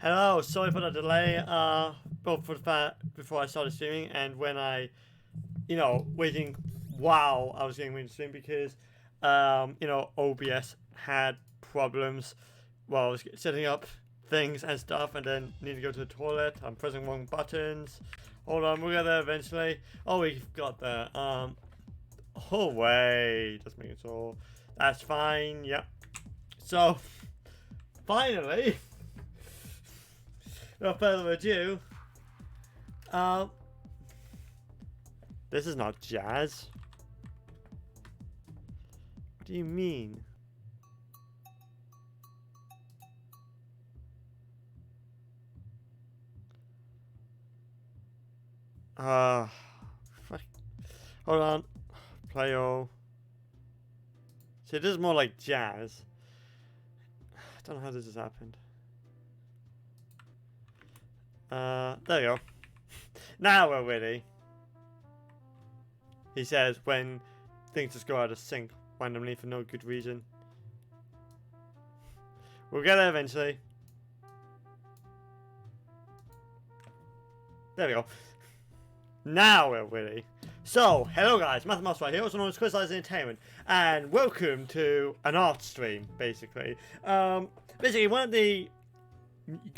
Hello, sorry for the delay, both for the fact before I started streaming and when I, waiting while I was getting ready to stream because, OBS had problems while I was setting up things and stuff and then need to go to the toilet. I'm pressing wrong buttons. Hold on, we'll get there eventually. Oh, we've got there. Oh, wait, just making sure. That's fine, yep. So, finally, without further ado, this is not jazz. What do you mean? Fuck. Hold on. Play all. See, this is more like jazz. I don't know how this has happened. There you go. Now we're ready. He says when things just go out of sync randomly for no good reason. We'll get there eventually. There we go. Now we're ready. So, hello guys, Musselwhite here, also known as Crystallized Entertainment, and welcome to an art stream, basically. Basically, one of the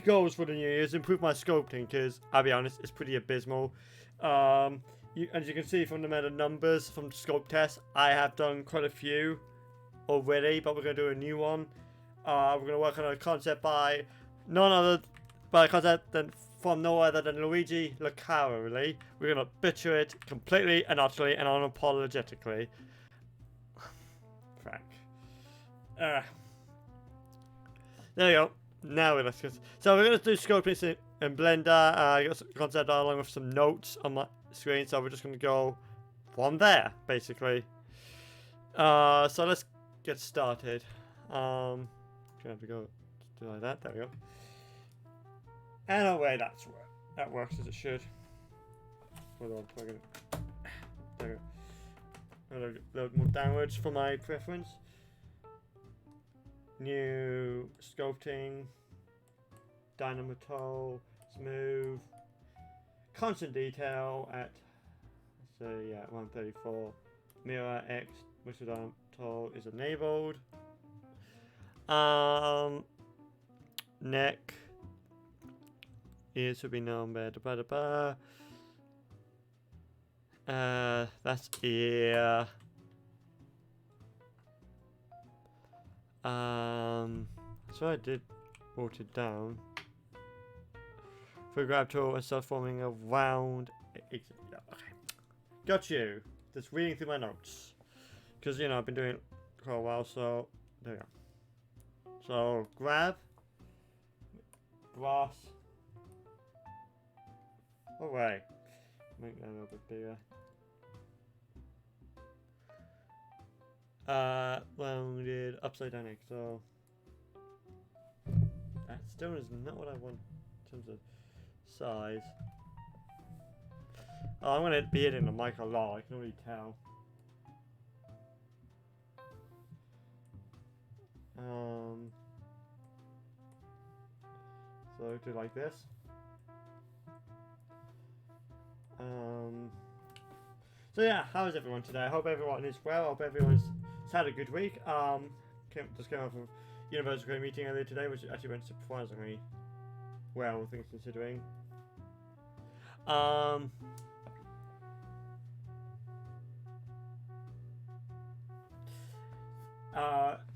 goals for the new year is improve my sculpting, because, I'll be honest, it's pretty abysmal. As you can see from the amount of numbers from Sculpt tests, I have done quite a few already, but we're going to do a new one. We're going to work on a concept by none other, by a concept than from no other than Luigi Lucara, really. We're going to butcher it completely and utterly and unapologetically. Frack. There we go. Now let's go. So we're going to do sculpting in Blender. I got some concept art along with some notes on my screen, so we're just going to go from there, basically. So let's get started. Gonna have to go do like that. There we go. And away that works as it should. Hold on, plug it. There we go. A little more downwards for my preference. New sculpting, dynamo, smooth, constant detail at, let's say, yeah, 134. Mirror X, which is is enabled. Neck. Ears should be known better. That's ear. So I did wrote it down. For grab tool and start forming a round. Yeah, okay. Got you. Just reading through my notes. Because, I've been doing it for a while, so there we go. So, grab. Brass. Alright. Make that a little bit bigger. Rounded upside down egg, so that still is not what I want in terms of size. Oh, I'm gonna be hitting the mic a lot, I can already tell. So do like this. So yeah, how is everyone today? I hope everyone is well. I hope everyone's had a good week. Just came off of University meeting earlier today, which actually went surprisingly well, things considering.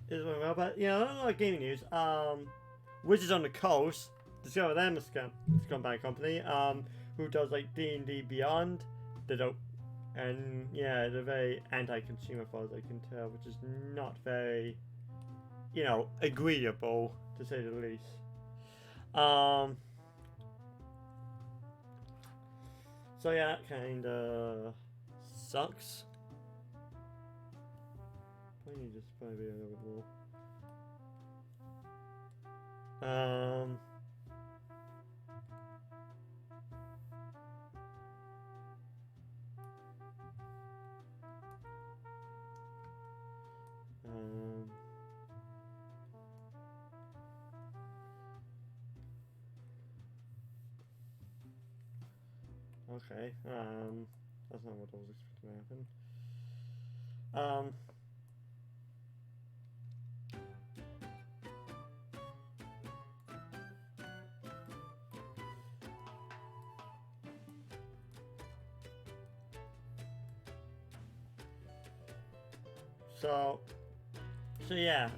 Is well, but not a lot of gaming news. Wizards on the Coast, discover them a scumbag company, who does like D&D Beyond. They don't. And yeah, they're very anti-consumer, as far as I can tell, which is not very, agreeable to say the least. So yeah, that kinda sucks. Probably just a little bit more. Okay. That's not what I was expecting to happen. So yeah.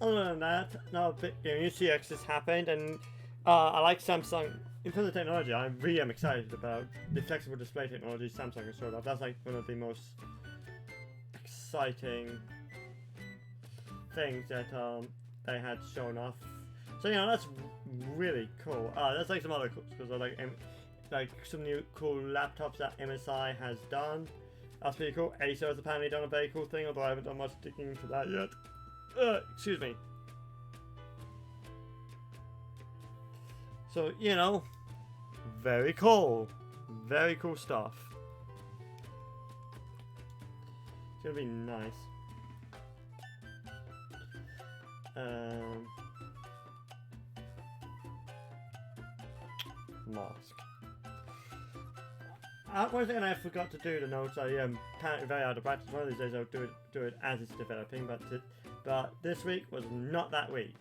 Other than that, no big new CX has happened, and I like Samsung. In terms of technology, I really am excited about the flexible display technology Samsung has showed off. That's like one of the most exciting things that they had shown off. So that's really cool. There's like some other cool because like some new cool laptops that MSI has done. That's pretty cool. Acer has apparently done a very cool thing, although I haven't done much digging into that yet. Excuse me. So, very cool. Very cool stuff. It's gonna be nice. Mask. One thing I forgot to do the notes. I apparently very out of practice. One of these days I'll do it as it's developing, but this week was not that week.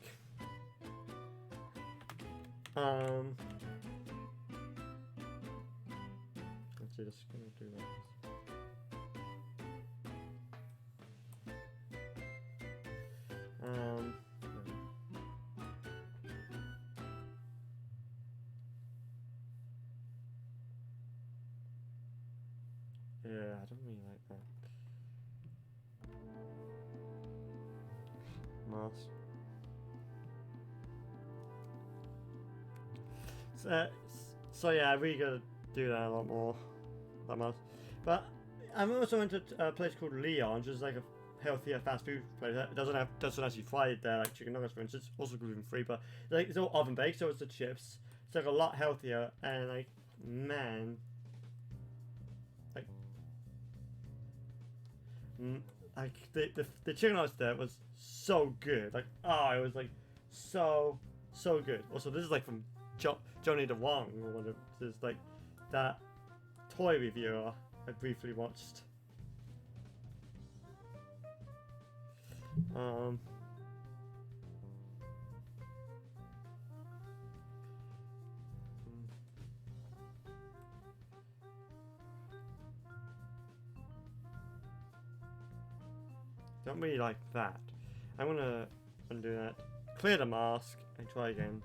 Let's see, just gonna do that. Yeah, I don't really like that. Mask. So yeah, I really gotta do that a lot more. That mask. But I'm also into a place called Leon, which is like a healthier fast food place. It doesn't actually fry their like chicken nuggets, for instance. It's also gluten free, but like it's all oven baked, so it's the chips. It's like a lot healthier, and like man, like the chicken nuggets there was so good. Like it was like so good. Also, this is like from Johnny the Wong, or one of this like that toy reviewer I briefly watched. Don't really like that. I'm gonna undo that. Clear the mask and try again.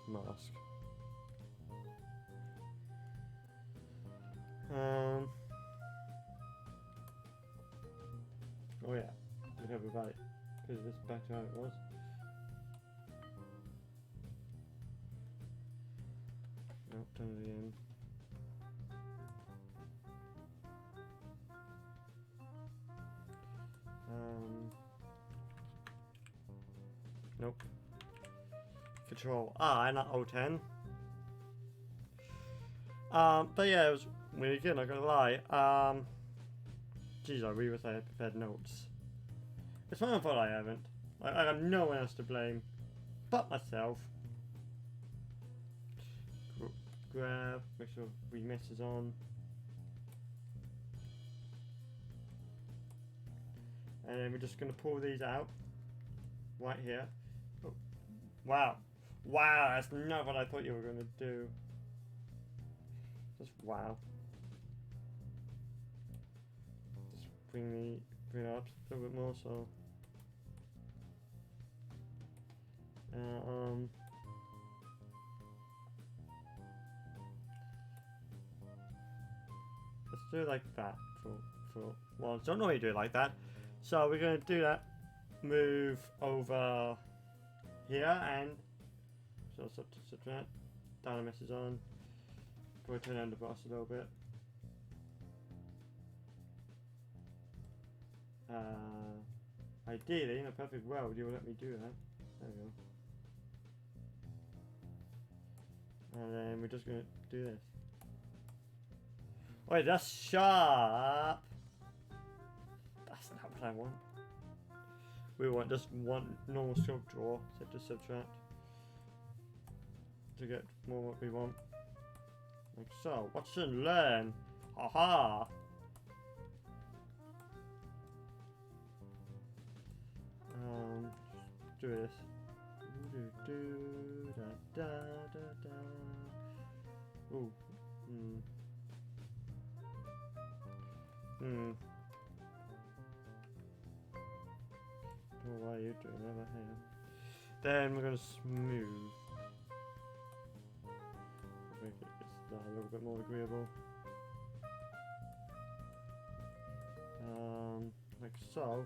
Mask. Oh yeah, we have a right. Because this is back to how it was. Nope, done it again. Nope. Control I, not O10. But yeah, it was really good, not gonna lie. Geez, I really wish I had prepared notes. It's my own fault I haven't. I have no one else to blame but myself. Grab, make sure remix is on. And then we're just gonna pull these out. Right here. Oh. Wow. Wow, that's not what I thought you were gonna do. Just wow. Just bring it up a little bit more so. Let's do it like that for once. Don't normally do it like that. So we're gonna do that. Move over here and so subtract. Dynamis is on. Probably turn down the boss a little bit. Ideally, in a perfect world, you will let me do that. There we go. And then we're just gonna do this. Wait, that's sharp. That's not what I want. we want just one normal sculpt draw, set to subtract to get more what we want. Like so. Watch and learn. Haha. Do this. Da, da, da, da. Ooh. Oh, why are you doing over here? Then we're gonna smooth. Make it just a little bit more agreeable. Like so.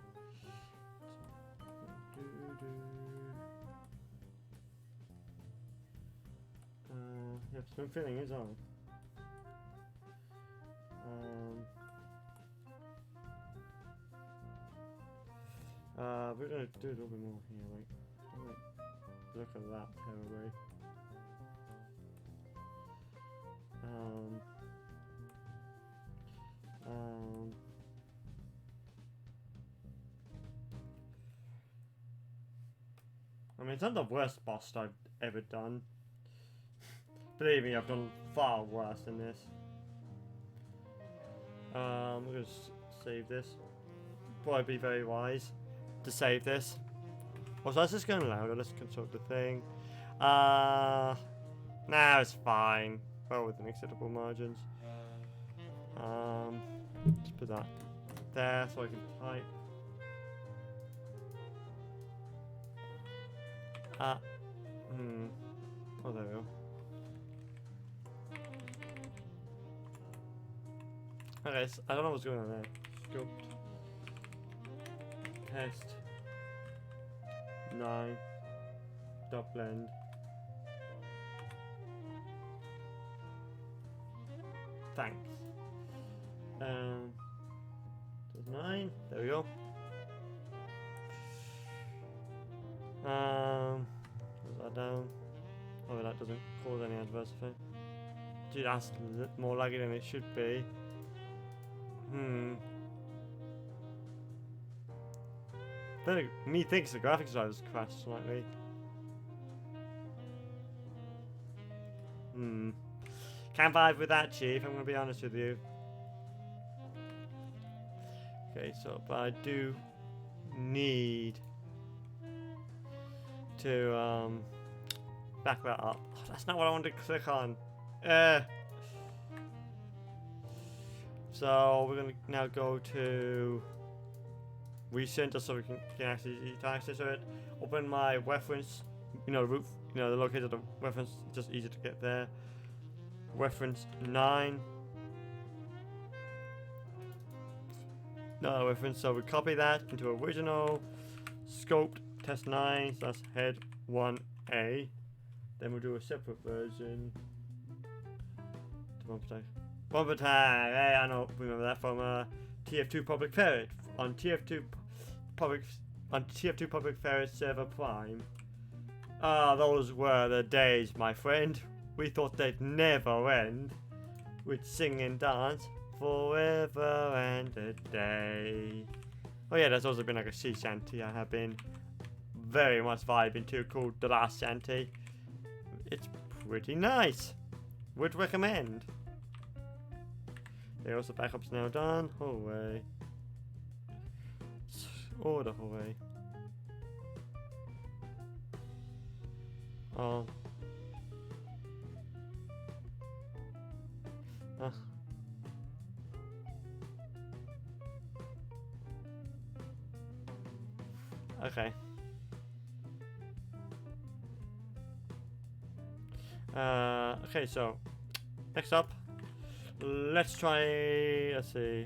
Yep, so I'm feeling his own. We're gonna do a little bit more here, like, don't look at that terribly. I mean, it's not the worst boss I've ever done. Believe me, I've done far worse than this. We're gonna save this. Probably be very wise to save this. Also, let's just go louder. Let's consult the thing. Nah, it's fine. Well, within acceptable margins. Let's put that there so I can type. Oh, there we go. Okay, so I don't know what's going on there. Sculpt. Test. 9. Dot blend. Thanks. 9. There we go. Put that down. Oh, that doesn't cause any adverse effect. Dude, that's more laggy than it should be. Then me thinks the graphics drivers crashed slightly. Can't vibe with that, Chief. I'm gonna be honest with you. Okay, so but I do need to back that up. Oh, that's not what I wanted to click on. So we're gonna now go to recent just so we can actually access it. Open my reference, roof, the location of the reference, just easy to get there. Reference 9. No reference, so we copy that into original Sculpt test 9, so that's head 1A. Then we'll do a separate version. Bumper tag. Hey, I know, remember that from TF2 Public Ferret on TF2 Public Ferret Server Prime. Those were the days, my friend. We thought they'd never end. We'd sing and dance forever and a day. Oh yeah, there's also been like a sea shanty I have been very much vibing to called The Last Shanty. It's pretty nice. Would recommend. Okay, also backup's now done. Hallway. Order hallway. Oh. Okay. Okay, so next up, let's see.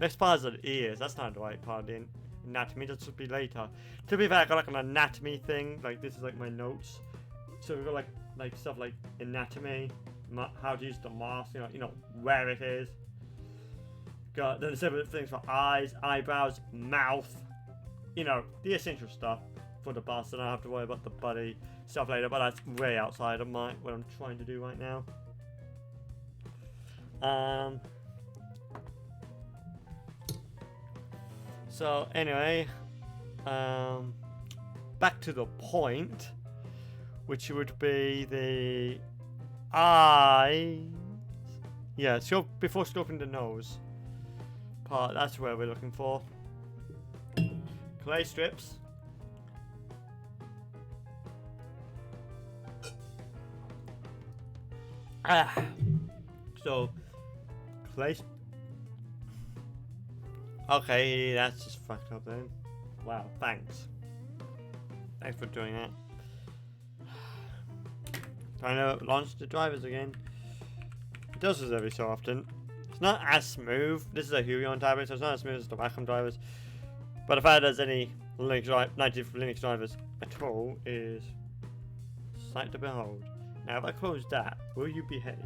Next part is the ears. That's not the right part in anatomy. That should be later. To be fair, I got like an anatomy thing. Like this is like my notes. So we've got like stuff like anatomy, how to use the mask. Where it is. Got then separate things for eyes, eyebrows, mouth. The essential stuff for the bust. I don't have to worry about the body stuff later. But that's way outside of what I'm trying to do right now. So anyway, back to the point, which would be the eyes. Yeah, before sculpting the nose part, that's where we're looking for. Clay strips. So clay. Okay, that's just fucked up then. Wow, thanks. Thanks for doing that. Trying to launch the drivers again. It does this every so often. It's not as smooth. This is a Huion tablet, so it's not as smooth as the Wacom drivers. But if there's any native Linux drivers at all, is sight to behold. Now, if I close that, will you behave?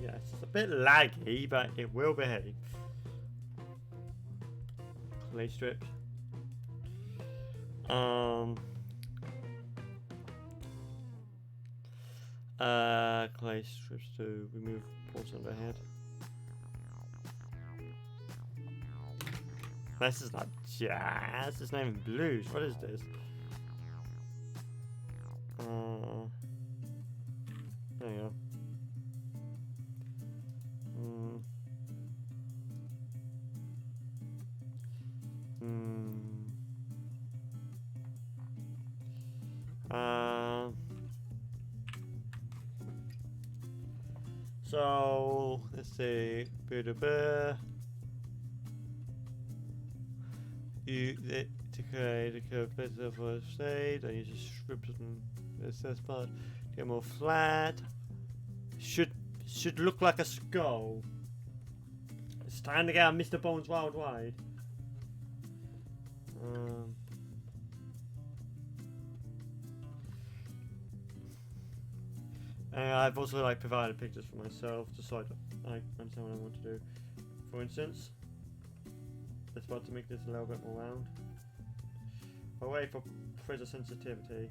Yes, it's a bit laggy, but it will behave. Clay strips. Clay strips to remove ports on the head. This is not jazz, it's not even blues. What is this? There you go. So let's see. To create a curve better for a state, I use a strip and this part to get more flat. Should look like a skull. It's time to get out Mr. Bones Worldwide. I've also provided pictures for myself just so I understand what I want to do. For instance, this part to make this a little bit more round. I'll wait for pressure sensitivity.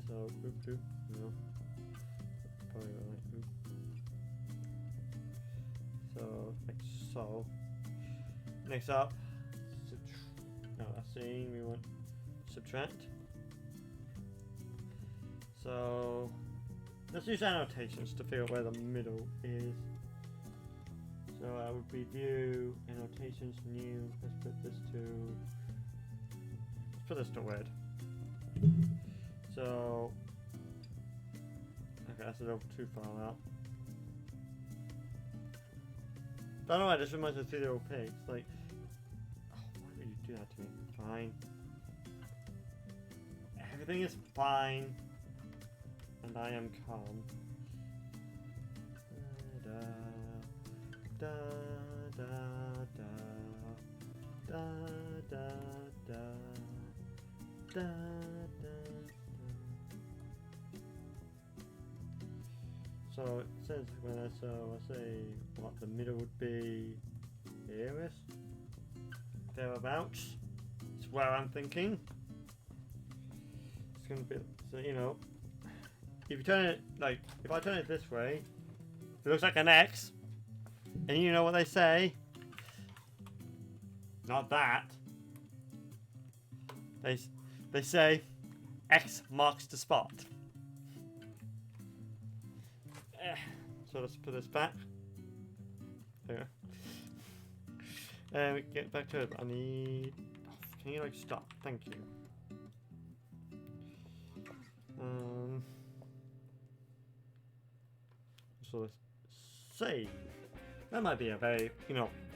So, no. Probably right. So, like so. Next up, no, that's seeing we want subtract. So, let's use annotations to figure out where the middle is. So I would be view, annotations, new, let's put this to red. So, okay, that's a little too far out. I don't know why, this reminds me of 3 little pigs. Like, oh, why did you do that to me? Fine. Everything is fine. And I am calm. Da, da, da, da, da, da, da, da, So it says when I say what the middle would be here-ish, thereabouts. It's where I'm thinking. It's gonna be so if you turn it if I turn it this way, it looks like an X. And you know what they say? Not that. They say X marks the spot. So let's put this back. There. We get back to it. I need. Can you stop? Thank you. So let's save. That might be a very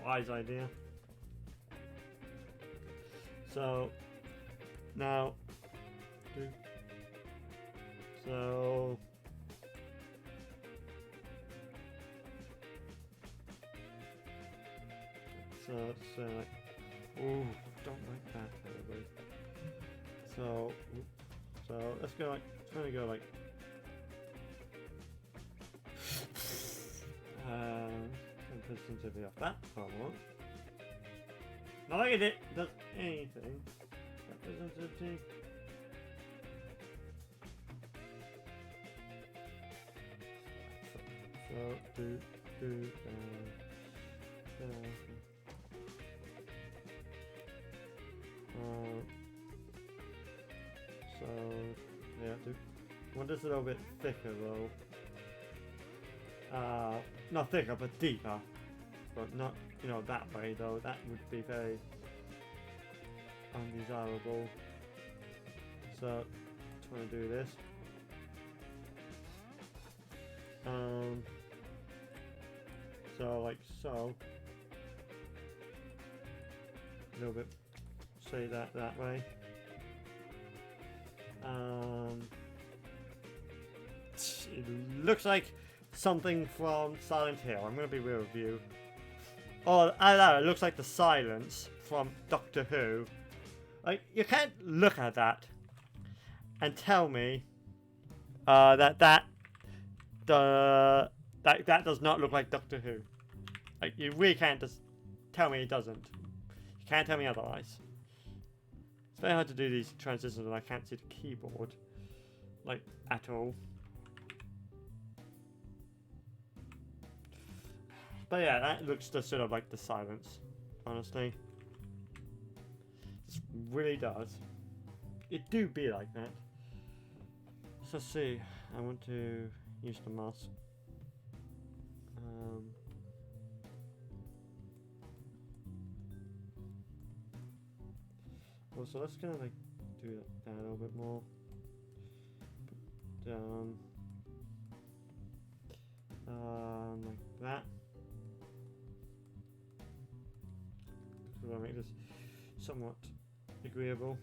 wise idea. So now, so. So let's ooh, don't like that, everybody. So let's go trying to go put sensitivity off that problem. Not like it does anything. Sensitivity. do so yeah, I want this a little bit thicker though. Not thicker, but deeper. But not, you know, that way though. That would be very undesirable. So, trying to do this. So like so. A little bit. Say that way. It looks like something from Silent Hill. I'm gonna be real with you. Oh, I know, it looks like the silence from Doctor Who. Like, you can't look at that and tell me that does not look like Doctor Who. Like, you really can't just tell me it doesn't. You can't tell me otherwise. It's very hard to do these transitions when I can't see the keyboard, like, at all. But yeah, that looks just sort of like the silence, honestly. It really does. It do be like that. So let's see. I want to use the mask. Also, let's kind of like do that a little bit more. Put down. Like that. I'll make this somewhat agreeable.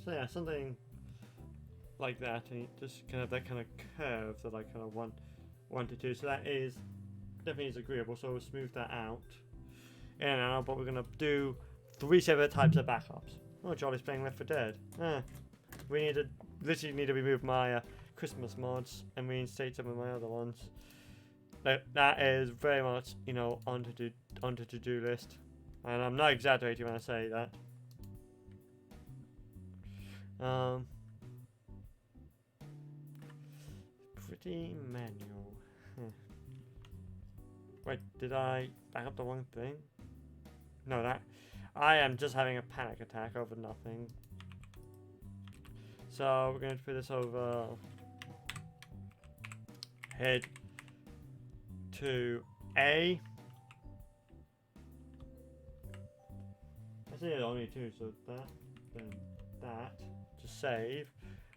So yeah, something like that, and just kind of that kind of curve that I kind of want to do. So that is definitely is agreeable. So we'll smooth that out. And now, but we're gonna do 3 separate types of backups. Oh, Jolly's playing Left 4 Dead. We literally need to remove my Christmas mods and reinstate some of my other ones. That is very much, you know, on the to-do list, and I'm not exaggerating when I say that. Pretty manual. Wait, did I back up the wrong thing? No, that I am just having a panic attack over nothing. So we're going to put this over head to A. I see it only 2, so that, then that, to save,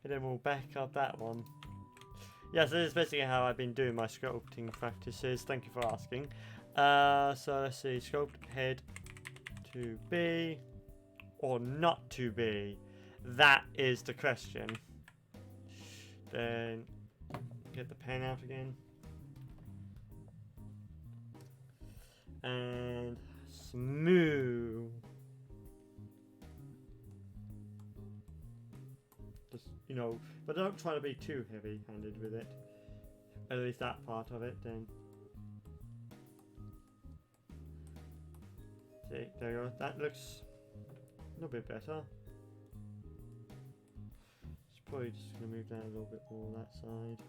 and then we'll back up that one. Yes, this is basically how I've been doing my sculpting practices. Thank you for asking. So let's see, sculpt head to B or not to B. That is the question. Then get the pen out again. And smooth. Just, you know, but don't try to be too heavy-handed with it. At least that part of it, then. See, there you go. That looks a little bit better. It's probably just going to move down a little bit more on that side.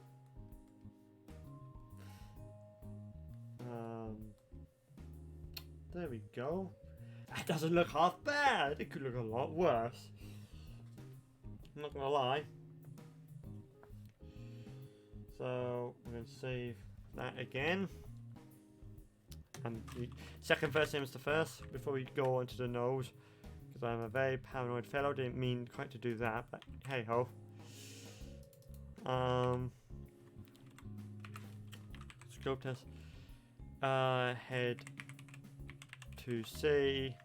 There we go. That doesn't look half bad. It could look a lot worse. I'm not gonna lie. So I'm gonna save that again. And the second first name is the first before we go on to the nose. Because I'm a very paranoid fellow. Didn't mean quite to do that, but hey ho. Sculpt test. Head to C,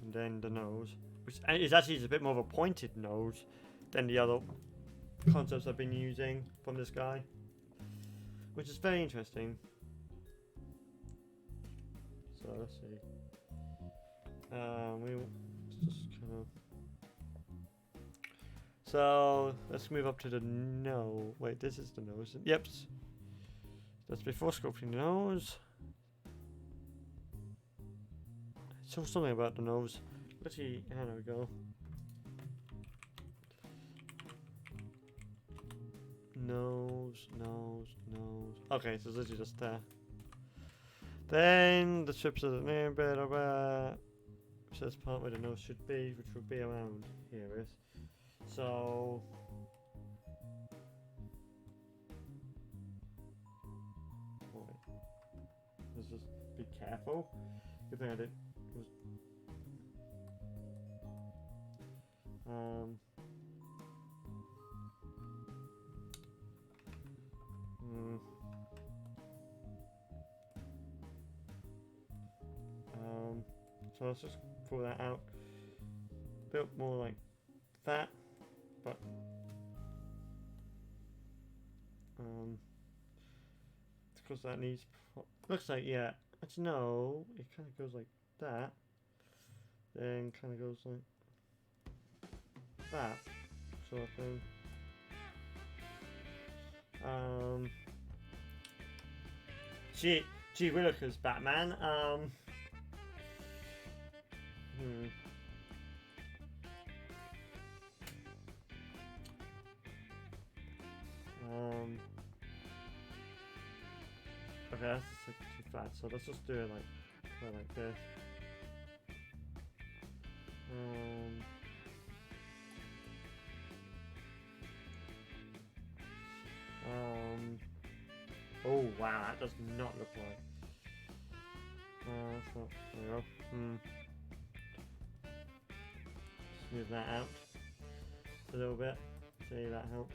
and then the nose, which is actually a bit more of a pointed nose than the other concepts I've been using from this guy, which is very interesting. So let's see. We'll just kind of. So let's move up to the nose. Wait, this is the nose. Yep. That's before sculpting the nose. So something about the nose. Let's see. There we go. Nose. Okay, so it's literally just there. Then the strips of the name, so that's part where the nose should be, which would be around here. So. Let's just be careful. Good thing I did. So let's just pull that out. Built more like that, but because that needs. Looks like yeah. Actually, no, it kind of goes like that. Then kind of goes like that sort of thing. Gee Willikers, Batman. Okay, that's just like too flat, so let's just do it like this. Oh wow, that does not look like. That's not, there we go. Smooth that out a little bit. See, that helps.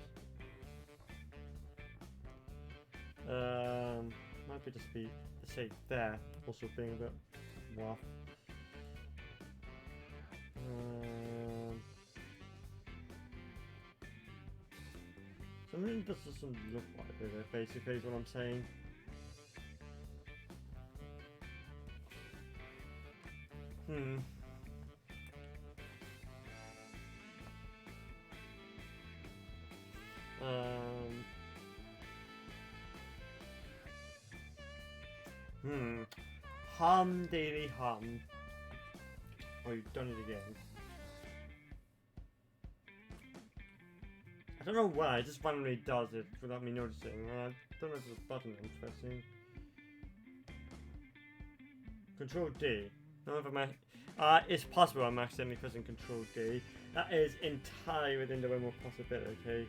Might be just be the shape there, also being a bit rough. Something just doesn't look like it, basically, is what I'm saying. Hum, daily hum. Oh, you've done it again. I don't know why, it just randomly does it without me noticing. I don't know if there's a button I'm pressing. Control D. No, if I'm it's possible I'm accidentally pressing Control D. That is entirely within the realm of possibility.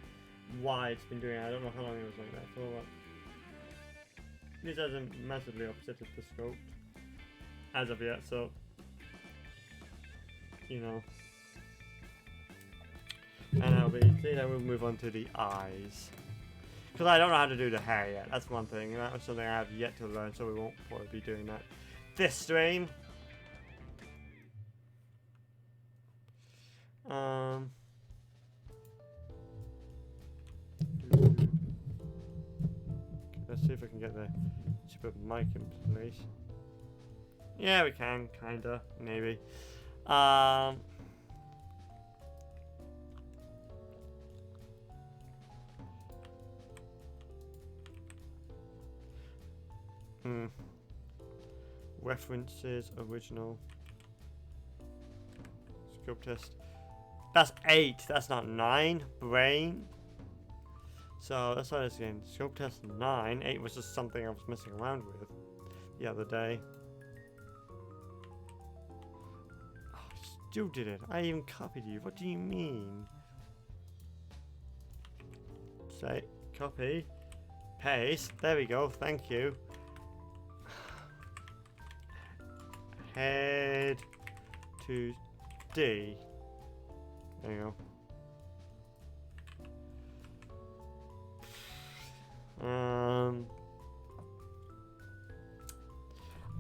Why it's been doing it, I don't know how long it was like that for. This hasn't massively upset the Sculpt as of yet, so you know. And I'll be then we'll move on to the eyes. Because I don't know how to do the hair yet, that's one thing. That was something I have yet to learn, so we won't probably be doing that this stream. Let's see if I can get the stupid mic in place. Yeah, we can, kinda, maybe. References, original. Sculpt test. That's 8, that's not 9. Brain. So let's try this again. Sculpt test 9. 8 was just something I was messing around with the other day. Oh, I still did it. I even copied you. What do you mean? Say, copy. Paste. There we go. Thank you. Head to D. There you go.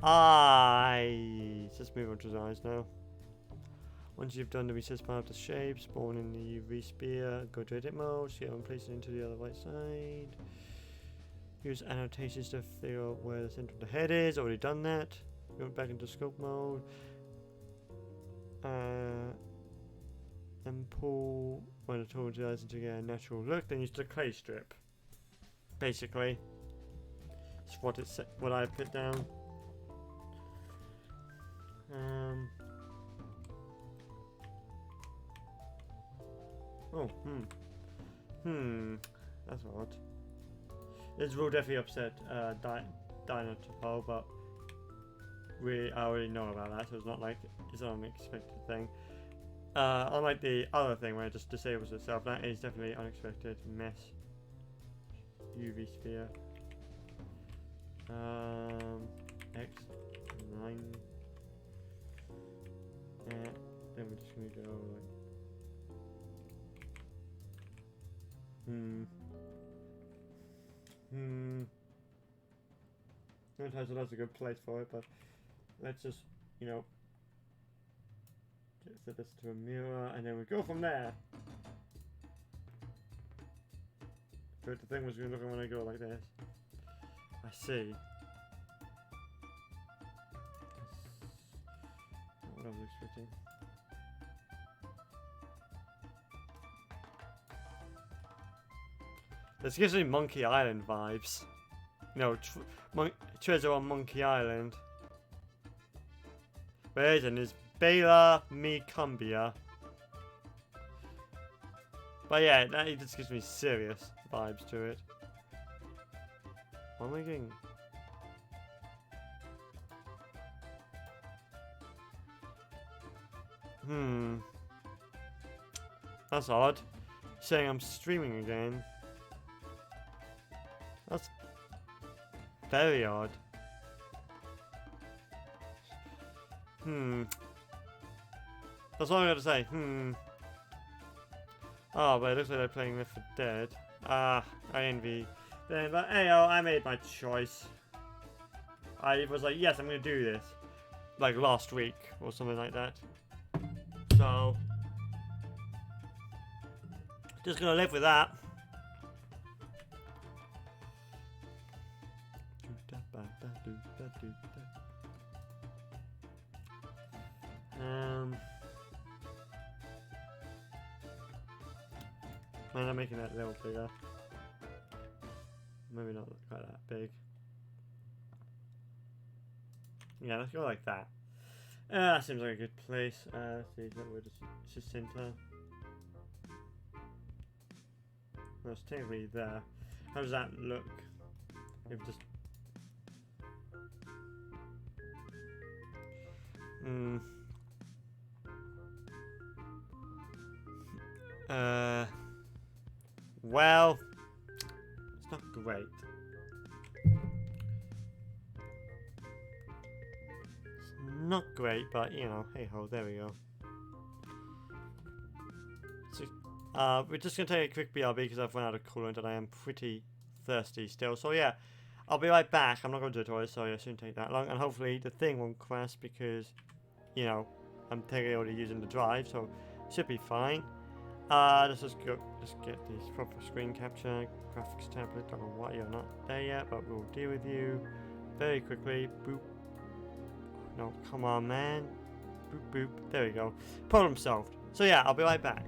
Eyes. Let's move on to his eyes now. Once you've done the recessed part of the shape, spawn in the UV sphere, go to edit mode, scale and place it into the other right side. Use annotations to figure out where the center of the head is. Already done that. Go back into sculpt mode. And pull one of the tool to get a natural look. Then use the clay strip. Basically, it's what I put down. Oh, that's odd. This will definitely upset Dino to Paul, but I already know about that, so it's not like it's an unexpected thing. Unlike the other thing where it just disables itself, that is definitely unexpected. Mess. UV sphere. X9. Then we're just gonna go like. Sometimes that's a good place for it, but let's just, you know, set this to a mirror, and then we go from there. But the thing was going to look when I go like this. I see. That's not what I was expecting. This gives me Monkey Island vibes. No, treasure on Monkey Island. Where is Bela Me Cumbia. But yeah, that just gives me serious vibes to it. What am I getting? That's odd. Saying I'm streaming again. That's very odd. That's all I gotta say. Oh, but it looks like they're playing Left 4 Dead. I envy them, but hey, I made my choice. I was like, yes, I'm gonna do this. Like last week or something like that. So, just gonna live with that. I'm making that a little bigger. Maybe not quite that big. Yeah, let's go like that. That seems like a good place. Let's see, it's just center. No, it's technically there. How does that look? If just well, it's not great. It's not great, but you know, hey ho, there we go. So, we're just gonna take a quick BRB because I've run out of coolant and I am pretty thirsty still. So yeah, I'll be right back. I'm not going to the toilet, so it shouldn't take that long, and hopefully the thing won't crash because, you know, I'm technically already using the drive, so it should be fine. Let's just get this proper screen capture, graphics tablet, don't know why you're not there yet, but we'll deal with you very quickly. Boop. No, come on, man. Boop, boop. There we go. Problem solved. So yeah, I'll be right back.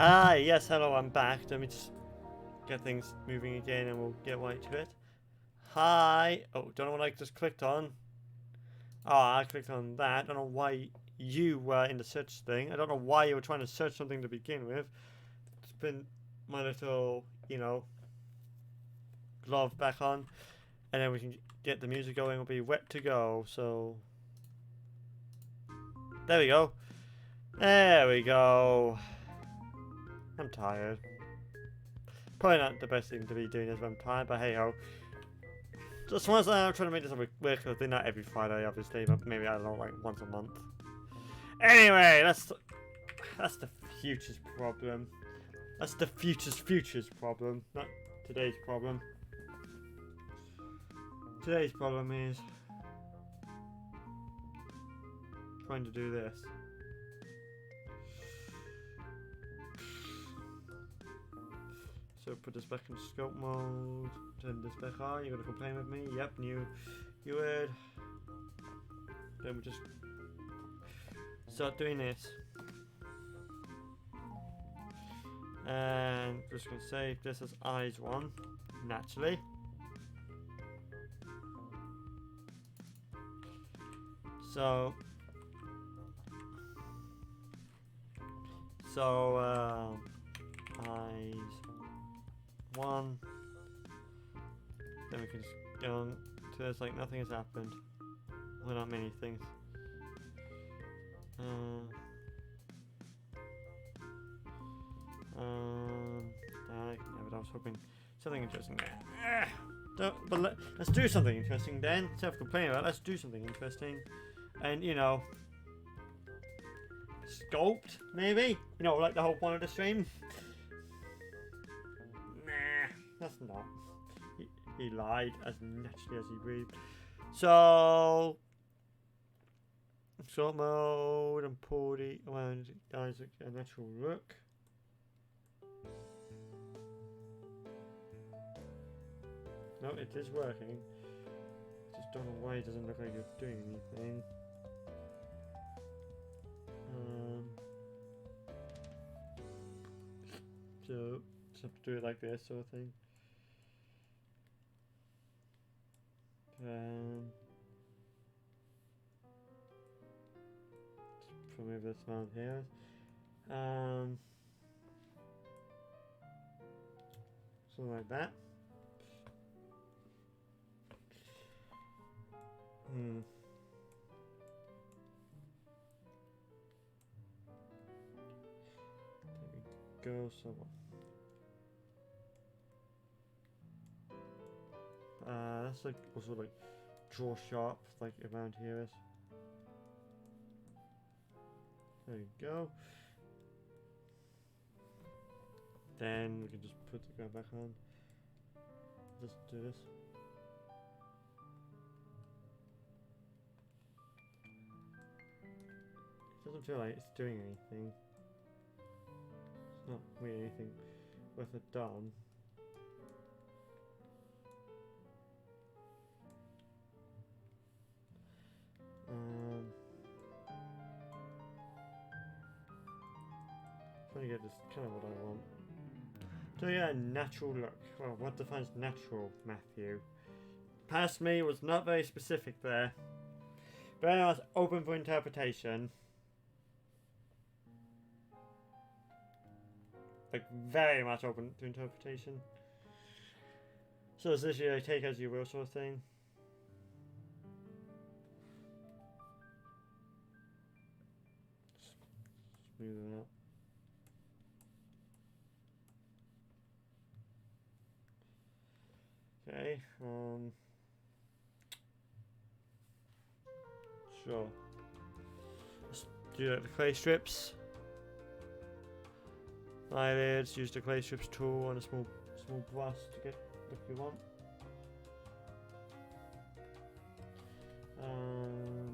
Ah, yes, hello, I'm back. Let me just get things moving again and we'll get right to it. Hi. Oh, don't know what I just clicked on. Oh, I clicked on that. I don't know why you were in the search thing. I don't know why you were trying to search something to begin with. It's been my little, you know, glove back on. And then we can get the music going. We'll be wet to go. So, there we go. There we go. I'm tired. Probably not the best thing to be doing this when I'm tired, but hey ho. Just once I'm trying to make this work, not every Friday, obviously, but maybe, I don't know, like once a month. Anyway, that's the future's problem. That's the future's problem, not today's problem. Today's problem is trying to do this. So put this back in sculpt mode, turn this back on. You're gonna complain with me? Yep, you would. Then we just start doing this. And just gonna save this as eyes 1, naturally. So eyes 1. Then we can just go on to this like nothing has happened. Well, not many things. I was hoping something interesting there. But let's do something interesting then. Instead of complaining about it, let's do something interesting. And, you know, sculpt, maybe? You know, like the whole point of the stream? Nah, that's not. He lied as naturally as he breathed. So, sort mode and pull the around guys a natural look. No, it is working. Just don't know why it doesn't look like you're doing anything. So just have to do it like this sort of thing. Just remove this around here. Something like that. There we go. So that's like also like draw sharp like around here is. There you go. Then we can just put the guy back on. Just do this. It doesn't feel like it's doing anything. It's not really anything worth it done. Trying to get this kind of what I want. So yeah, natural look. Well, what defines natural, Matthew? Past me was not very specific there. Very much open for interpretation. Like, very much open to interpretation. So is this you take as you will sort of thing? Smooth it out. Okay, sure. Let's do the clay strips. Eyelids, use the clay strips tool on a small brush to get the look you want.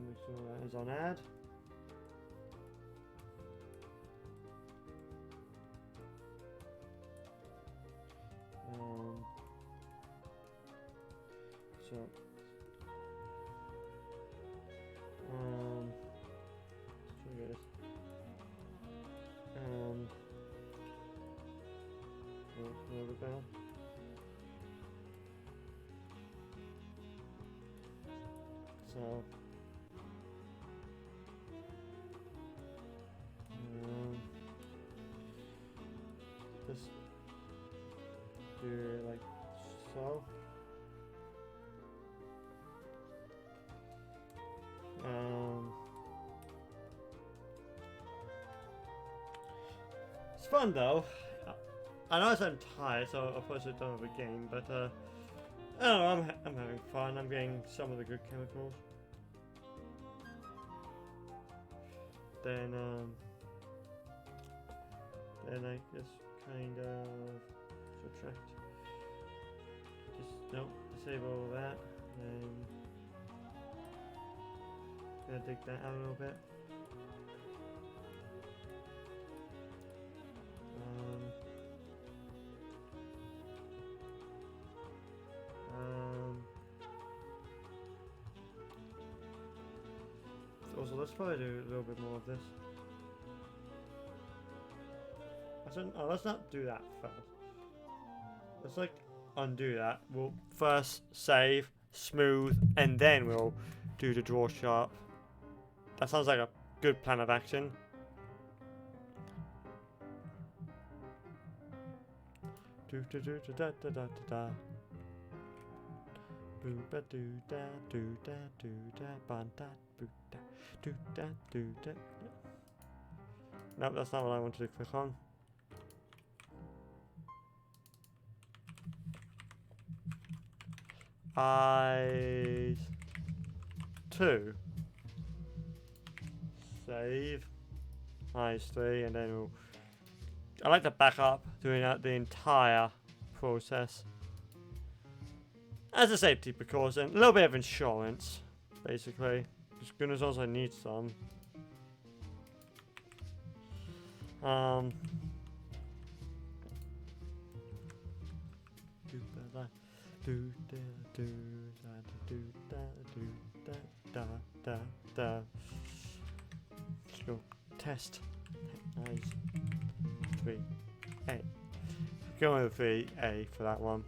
Make sure that is on add. So just do it like so. It's fun though. I know I'm tired, so I'll probably sit down with a game, but I don't know, I'm having fun. I'm getting some of the good chemicals. Then I just kind of subtract. Just disable all that. And gonna dig that out a little bit. Also, let's probably do a little bit more of this. Let's not do that first. Let's like undo that. We'll first save, smooth, and then we'll do the draw sharp. That sounds like a good plan of action. Do do do da da da da da. Boo ba do da do da do da ban da boo da do da do da. Nope, that's not what I wanted to click on. Eyes 2. Save. Eyes 3, and then we'll. I like to back up doing that the entire process. As a safety precaution, a little bit of insurance, basically. Because goodness knows I need some. Skill test. Nice. 3A. Going with 3A for that one.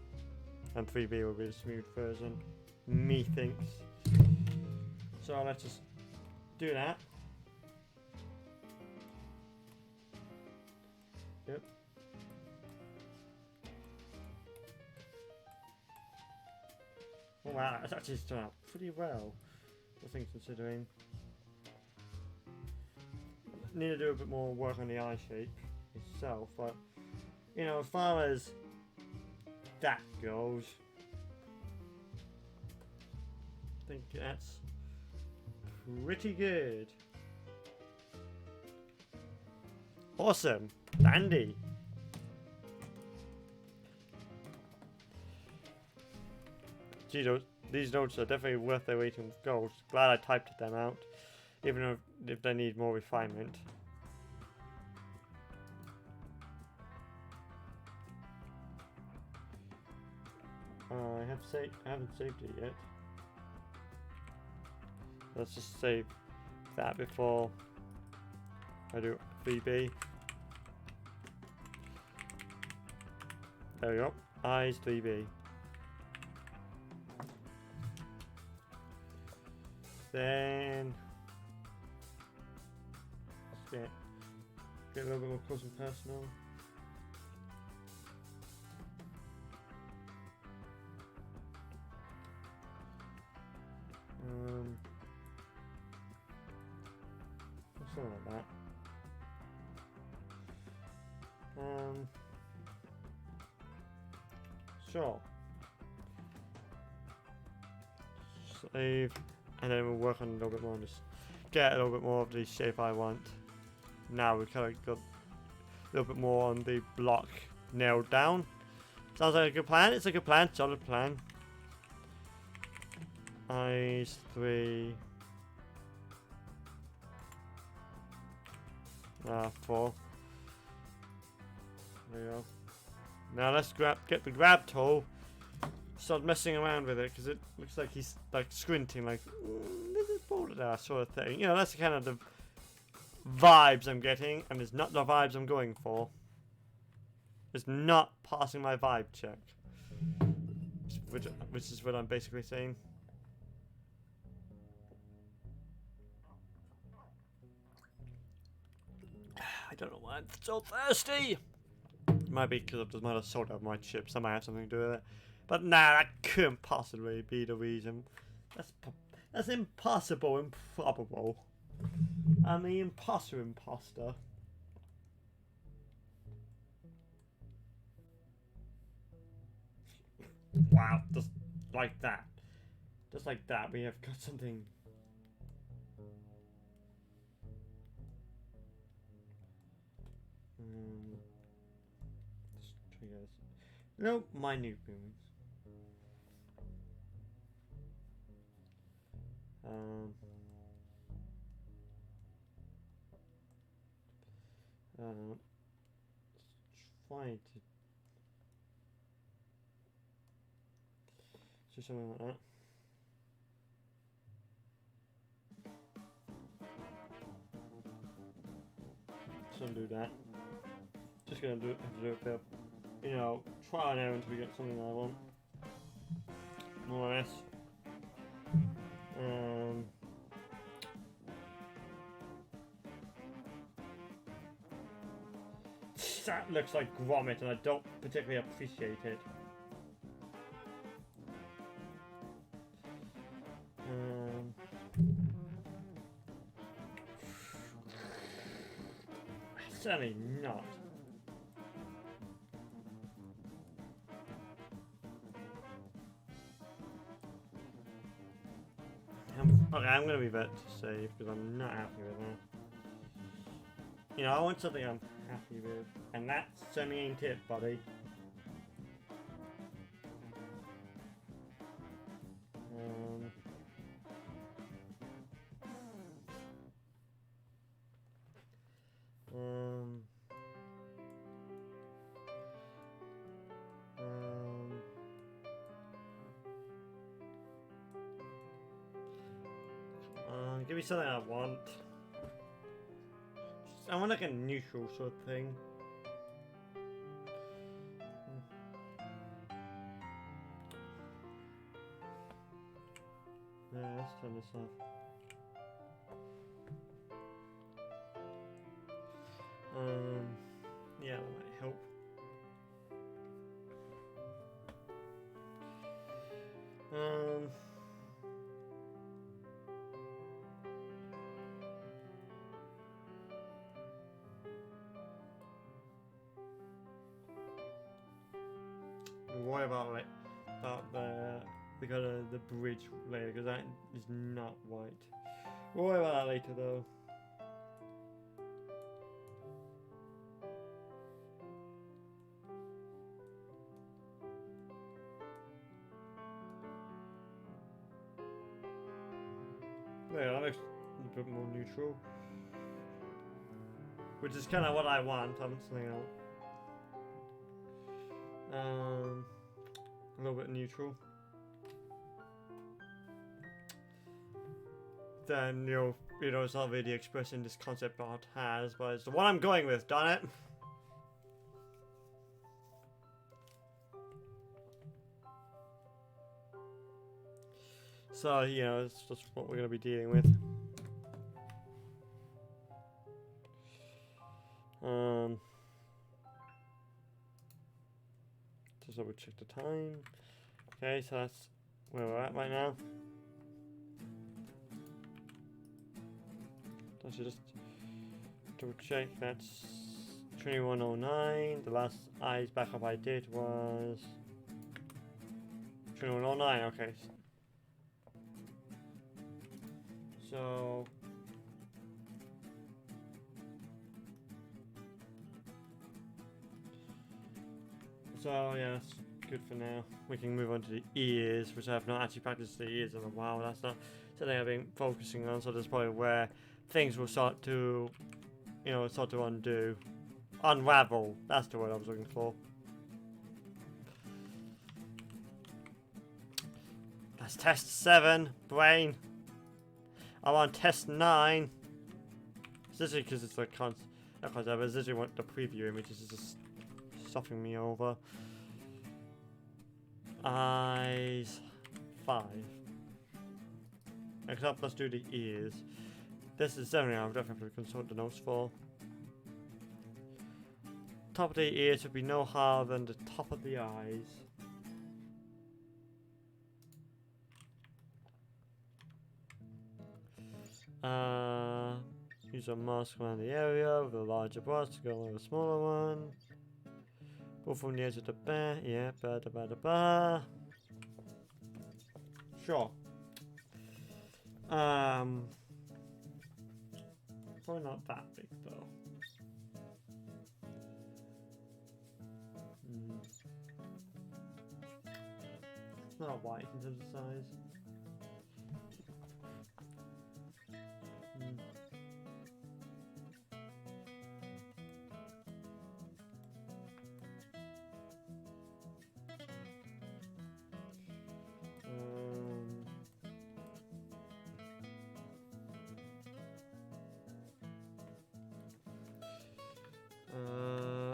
And 3B will be the smooth version. Methinks. So let's just do that. Yep. Oh wow, that's actually turned out pretty well, I think, considering. Need to do a bit more work on the eye shape itself, but you know, as far as that goes, I think that's pretty good. Awesome. Dandy. Gee, these notes are definitely worth their weight in gold. Glad I typed them out, even if they need more refinement. I haven't saved it yet. Let's just save that before I do 3B. There we go. Eyes 3B. Then let's get a little bit more close and personal. Something like that. Sure. Save, and then we'll work on a little bit more on this. Get a little bit more of the shape I want. Now we've kind of got a little bit more on the block nailed down. Sounds like a good plan. It's a good plan. Solid plan. Eyes 3. 4. There you go. Now let's get the grab tool. Start messing around with it because it looks like he's like squinting, like this is bored of that sort of thing. You know, that's kind of the vibes I'm getting, and it's not the vibes I'm going for. It's not passing my vibe check, which is what I'm basically saying. I don't know why I'm so thirsty. Might be because I've just might have sold out my chips. That might have something to do with it. But nah, that couldn't possibly be the reason. That's impossible, improbable. I'm the imposter. Wow, just like that. Just like that, we have got something. Triggers. No, minute movements. Trying to do something like that. Just gonna do that. Just gonna do a bit, you know, try and error until we get something that I want. More or less. That looks like grommet and I don't particularly appreciate it. Certainly not. Okay, I'm gonna be better to save because I'm not happy with that. You know, I want something I'm happy with, and that certainly ain't it, buddy. Give me something I want. I want like a neutral sort of thing. Yeah, let's turn this off. Yeah, that might help. Worry about like the bridge later because that is not white. We'll worry about that later though. Yeah, that looks a bit more neutral, which is kind of what I want. I want something else. A little bit neutral. Then you know it's not really expressing this concept art has, but it's the one I'm going with, darn it. So you know it's just what we're gonna be dealing with. Just double check the time. Okay, so that's where we're at right now. I should just double check. That's 2109. The last eyes backup I did was 2109. Okay. So yeah, that's good for now. We can move on to the ears, which I have not actually practiced the ears in a while. That's not something I've been focusing on, so that's probably where things will start to, you know, unravel. That's the word I was looking for. That's test 7, brain. I'm on test 9. It's literally because it's like it's literally what the preview images is just stuffing me over. Eyes 5. Next up, let's do the ears. This is something I'll definitely consult the notes for. top of the ears would be no higher than the top of the eyes. Use a mask around the area with a larger brush to go with a smaller one. Pull from the edge of the bear. Yeah, ba. Sure. Probably not that big though. It's not white in terms of size.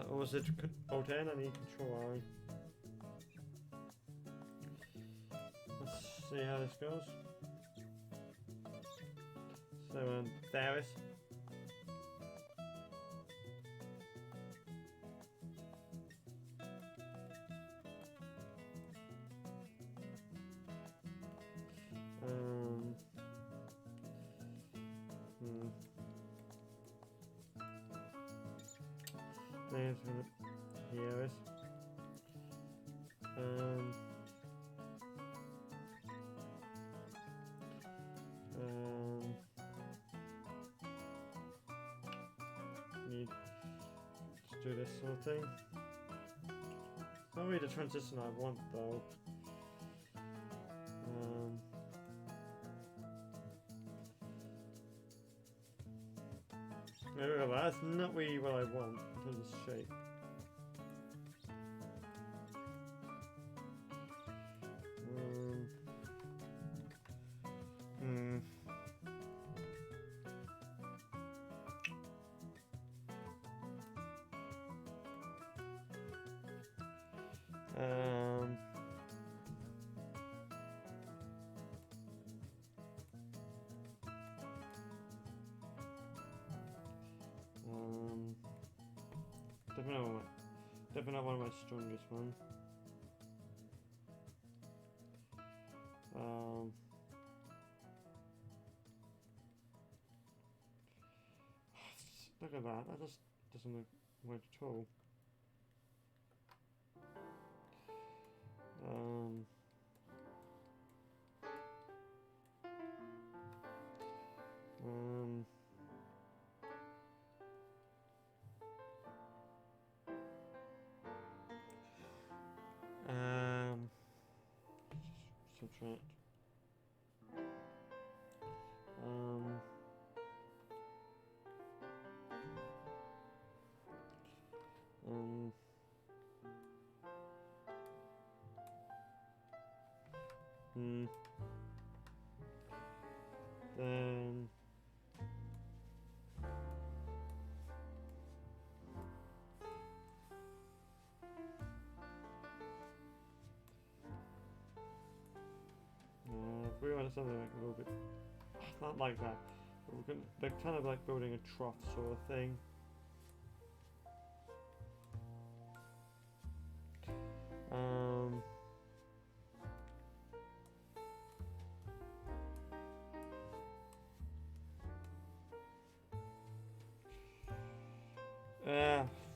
Was it Alt N? I need Control I. Let's see how this goes. So there is. There's here is. Need to do this sort of thing. It's not really the transition I want though. That's not really what I want in terms of shape. Definitely not one of my strongest ones. Look at that. That just doesn't look right at all. Subtract. Then if we want something like a little bit, not like that, but we're gonna, they're kind of like building a trough sort of thing.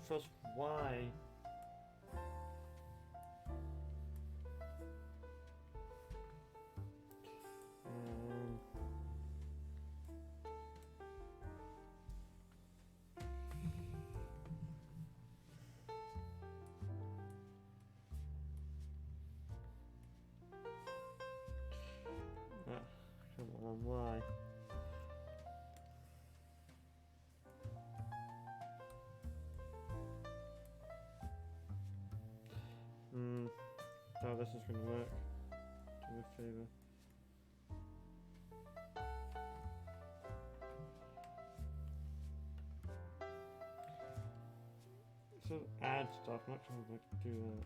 First, why? Come on, why? Oh, this is going to work. Do me a favour. So add stuff, I'm not trying to like do that.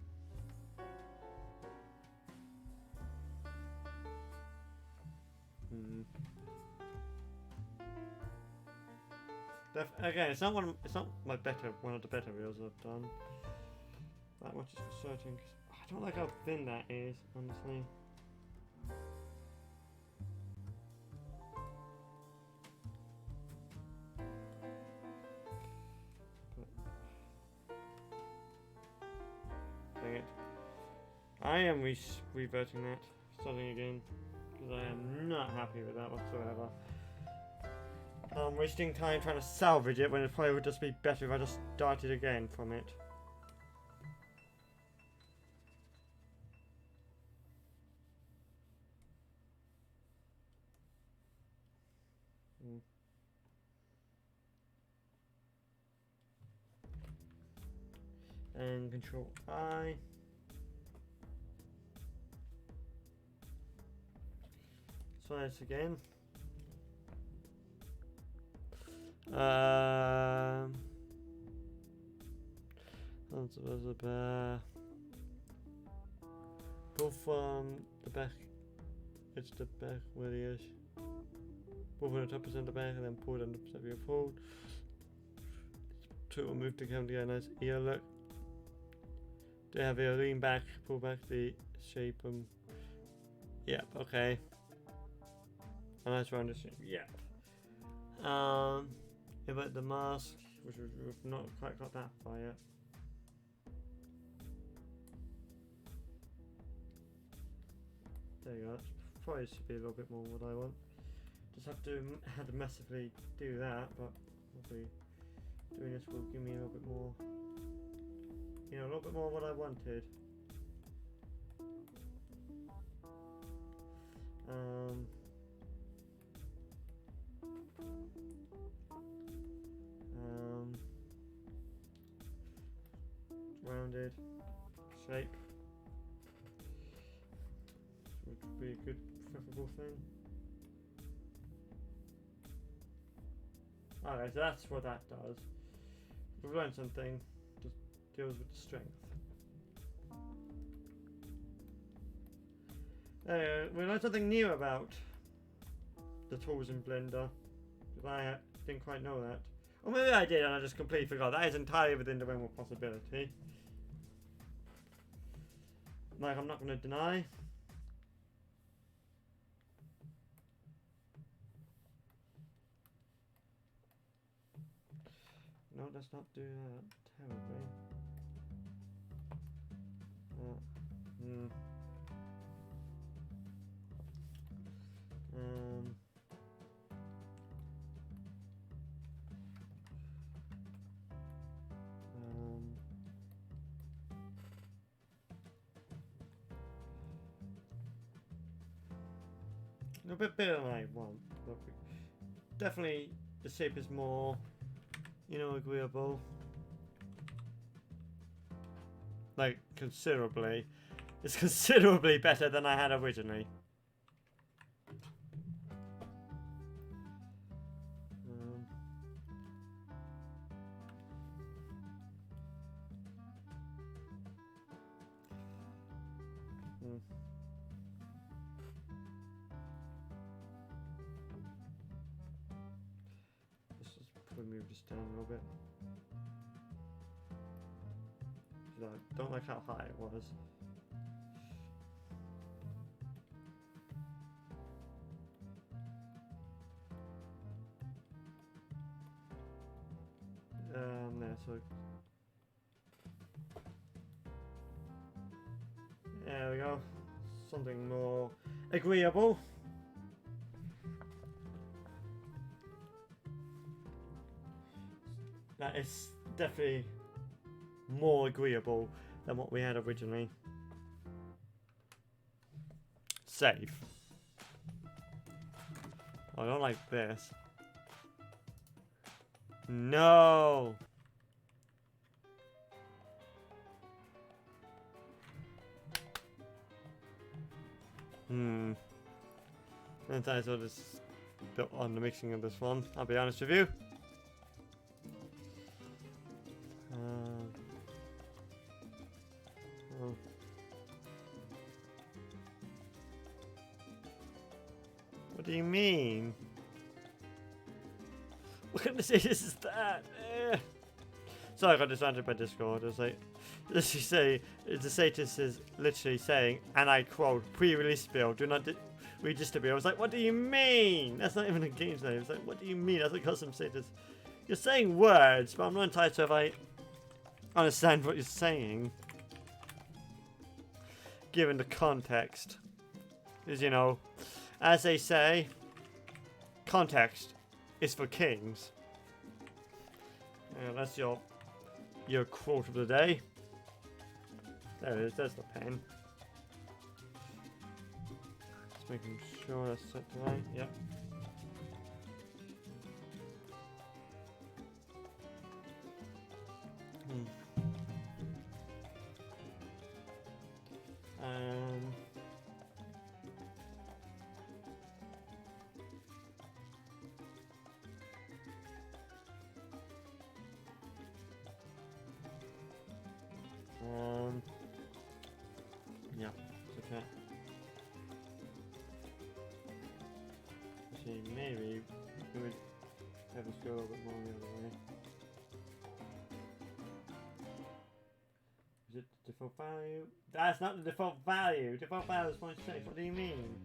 Again, it's not one of the better reels I've done. That much is for certain. 'Cause I don't like how thin that is, honestly. Dang it. I am reverting that, starting again, because I am not happy with that whatsoever. I'm wasting time trying to salvage it when it probably would just be better if I just started again from it. And Control I. Try this again. Pull from the back. It's the back where he is. Pull from the top percent of the back and then pull down the percent of your fold. To remove the camera to get a nice ear look. They have a lean back, pull back the shape and yep, okay. A nice rounded shape, yep. About the mask, which we've not quite got that far yet. There you go, that's probably should be a little bit more what I want. Just have to massively do that, but hopefully doing this will give me a little bit more, you know, a little bit more what I wanted. Rounded shape would be a good preferable thing. Okay, so that's what that does. We've learned something. Just deals with the strength. We learned something new about the tools in Blender. I didn't quite know that. Or maybe I did and I just completely forgot. That is entirely within the realm of possibility. Like, I'm not going to deny. No, let's not do that terribly. A bit better than I want. But definitely, the shape is more, you know, agreeable. Like, considerably. It's considerably better than I had originally. Let's just probably move this down a little bit. I don't like how high it was. There, so there we go. Something more agreeable. That is definitely more agreeable than what we had originally. Save. I don't like this. No. And that's what is built on the mixing of this one, I'll be honest with you. What do you mean? What kind of status is that? Sorry, I got disbanded by Discord. It was like, does you say, the status is literally saying, and I quote, pre-release build, do not register build. I was like, what do you mean? That's not even a game's name. It's like, what do you mean? That's a custom status. You're saying words, but I'm not entirely sure if I understand what you're saying. Given the context. Because, you know, as they say, context is for kings. That's your quote of the day. There it is, there's the pen. Just making sure that's set right, yep. Yeah, it's okay. See, maybe we would have us go a little bit more the other way. Is it the default value? That's not the default value. Default value is 0.6. What do you mean?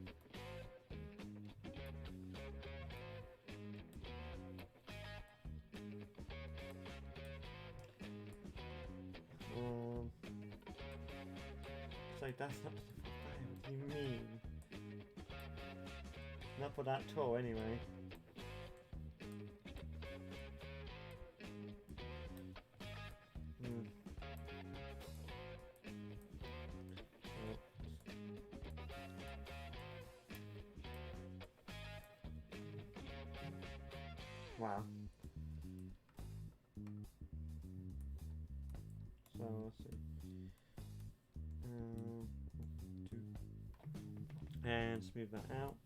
It's like that's not the default value. What do you mean? Not for that tool, anyway. Wow. So let's see. And smooth that out.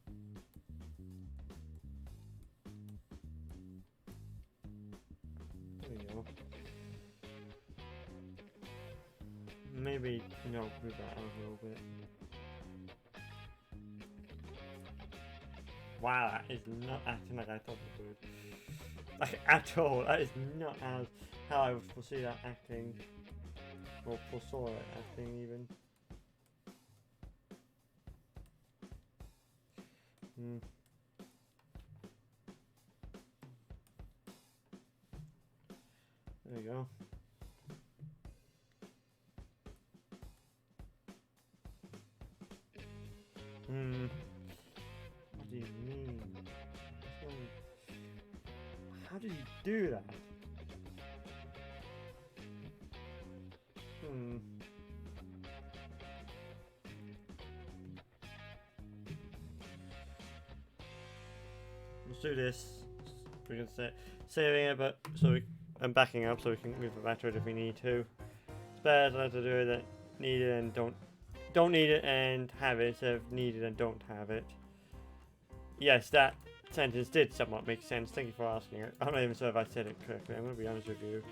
There we go. Maybe, you know, move that out a little bit. Wow, that is not acting like I thought it would. Like, at all. That is not as how I would foresee that acting. Or foresaw it acting, even. There you go. What do you mean? How did you do that? Let's do this. We can saving it, but I'm backing up so we can move it back to it if we need to. It's better to do it need it and don't need it and have it instead of need it and don't have it. Yes, that sentence did somewhat make sense. Thank you for asking it. I'm not even sure if I said it correctly. I'm going to be honest with you.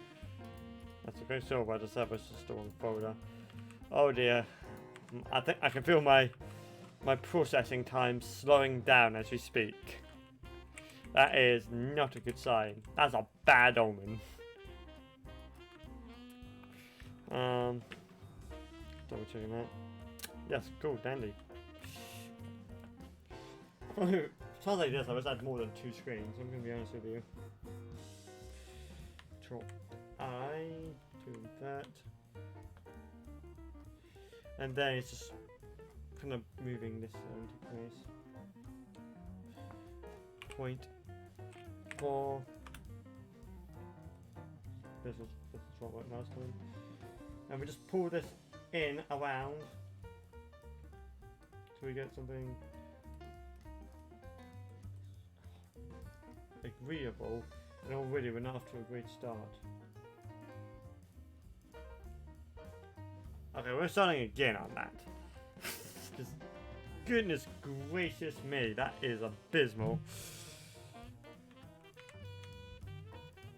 That's a great story about the server's storing folder. Oh dear. I think I can feel my processing time slowing down as we speak. That is not a good sign. That's a bad omen. Double checking that. Yes, cool, dandy. Sounds like this, I wish I had more than 2 screens, I'm going to be honest with you. Control I, doing that. And then it's just kind of moving this into place. 0.4. This is what went last time. And we just pull this in around so we get something agreeable, and already we're not off to a great start. Okay, we're starting again on that. Just, goodness gracious me, that is abysmal.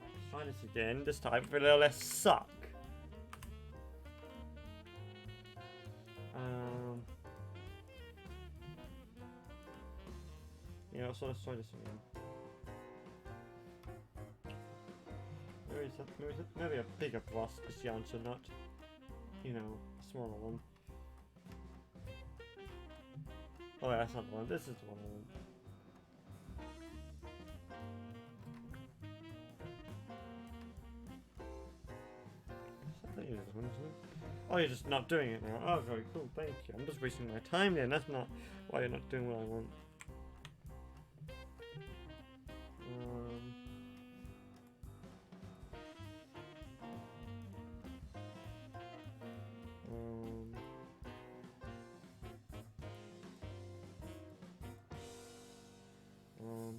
Let's try this again, this time with a little less suck. Yeah, so let's try this again. maybe a bigger brush is the answer, not, you know, a smaller one. Oh yeah, that's not the one. This is the one I want. I think it is one, isn't it? Oh, you're just not doing it now. Oh, very cool. Thank you. I'm just wasting my time then. That's not why you're not doing what I want.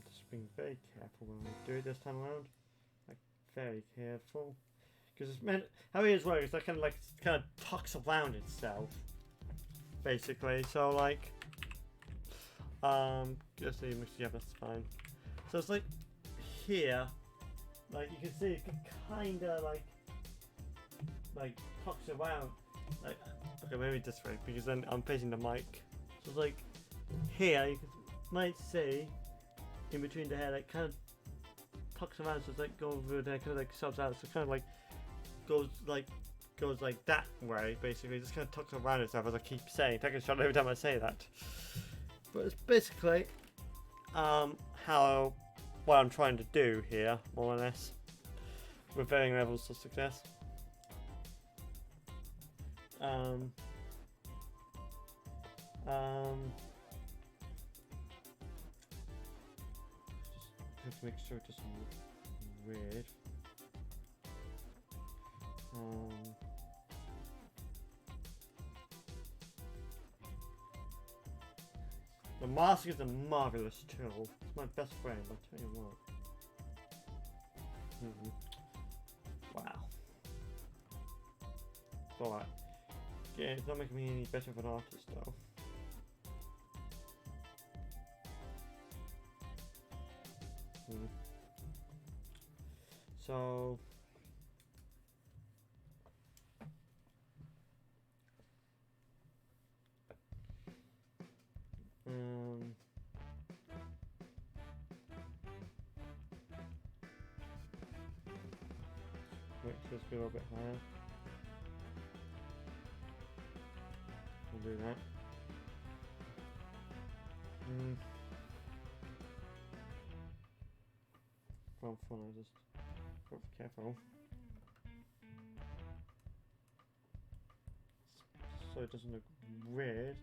Just being very careful when we do it this time around. Like, very careful. Because it's meant, how it is working is that kind of tucks around itself, basically. So like, just so you mix it up, that's fine. So it's like here, like you can see it kind of like tucks around. Like, okay, maybe this way because then I'm facing the mic. So it's like here you might see in between the hair, like kind of tucks around, so it's like going over there, kind of like subs out, so kind of like goes like that way, basically. Just kind of tucks around itself, as I keep saying. Take a shot every time I say that. But it's basically what I'm trying to do here, more or less, with varying levels of success. Just have to make sure it doesn't look weird. The mask is a marvelous tool. It's my best friend, I'll tell you what. Wow. Alright. Yeah, it's not making me any better of an artist though. So let's go a little bit higher. We'll do that. Well, fun, I just got to be careful. So it doesn't look weird.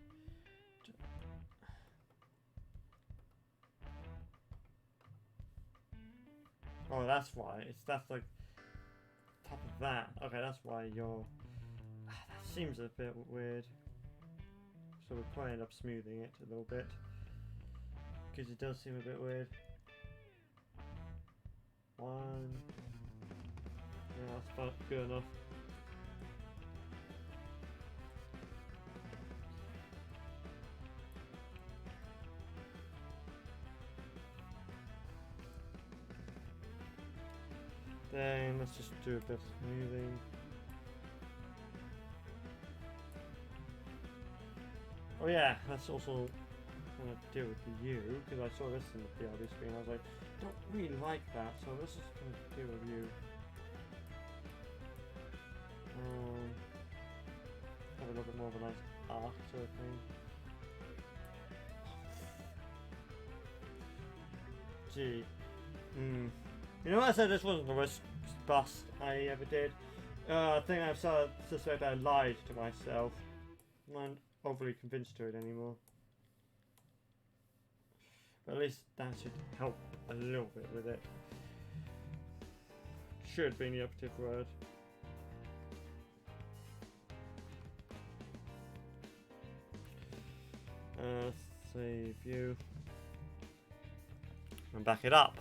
Oh, that's why. That's like top of that. Okay, that's why you're. That seems a bit weird. So we'll probably end up smoothing it a little bit because it does seem a bit weird. One. Yeah, that's fine. Good enough. Then let's just do a bit of smoothing. Oh yeah, that's also want to deal with the U, because I saw this in the PRD screen. I was like, don't really like that, so let's just kind of deal with U. Have a little bit more of a nice arc sort of thing. Gee. You know what, I said this wasn't the worst bust I ever did. I think I've started to suspect I lied to myself. I'm not overly convinced to it anymore. But at least that should help a little bit with it. Should be the operative word. Save view. And back it up.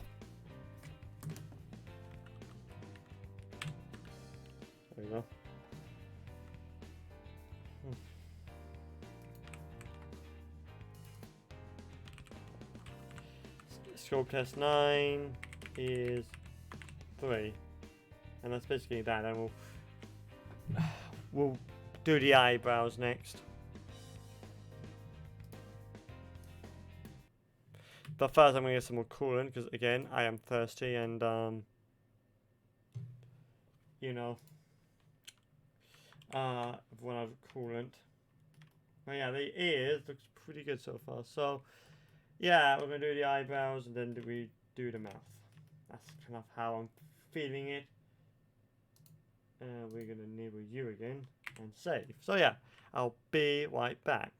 There we go. Sculpt test 9 is 3, and that's basically that. And we'll do the eyebrows next. But first, I'm gonna get some more coolant because again, I am thirsty and you know, run out of coolant. But yeah, the ears looks pretty good so far. So yeah, we're gonna do the eyebrows and then we do the mouth. That's kind of how I'm feeling it. We're gonna enable you again and save. So yeah, I'll be right back.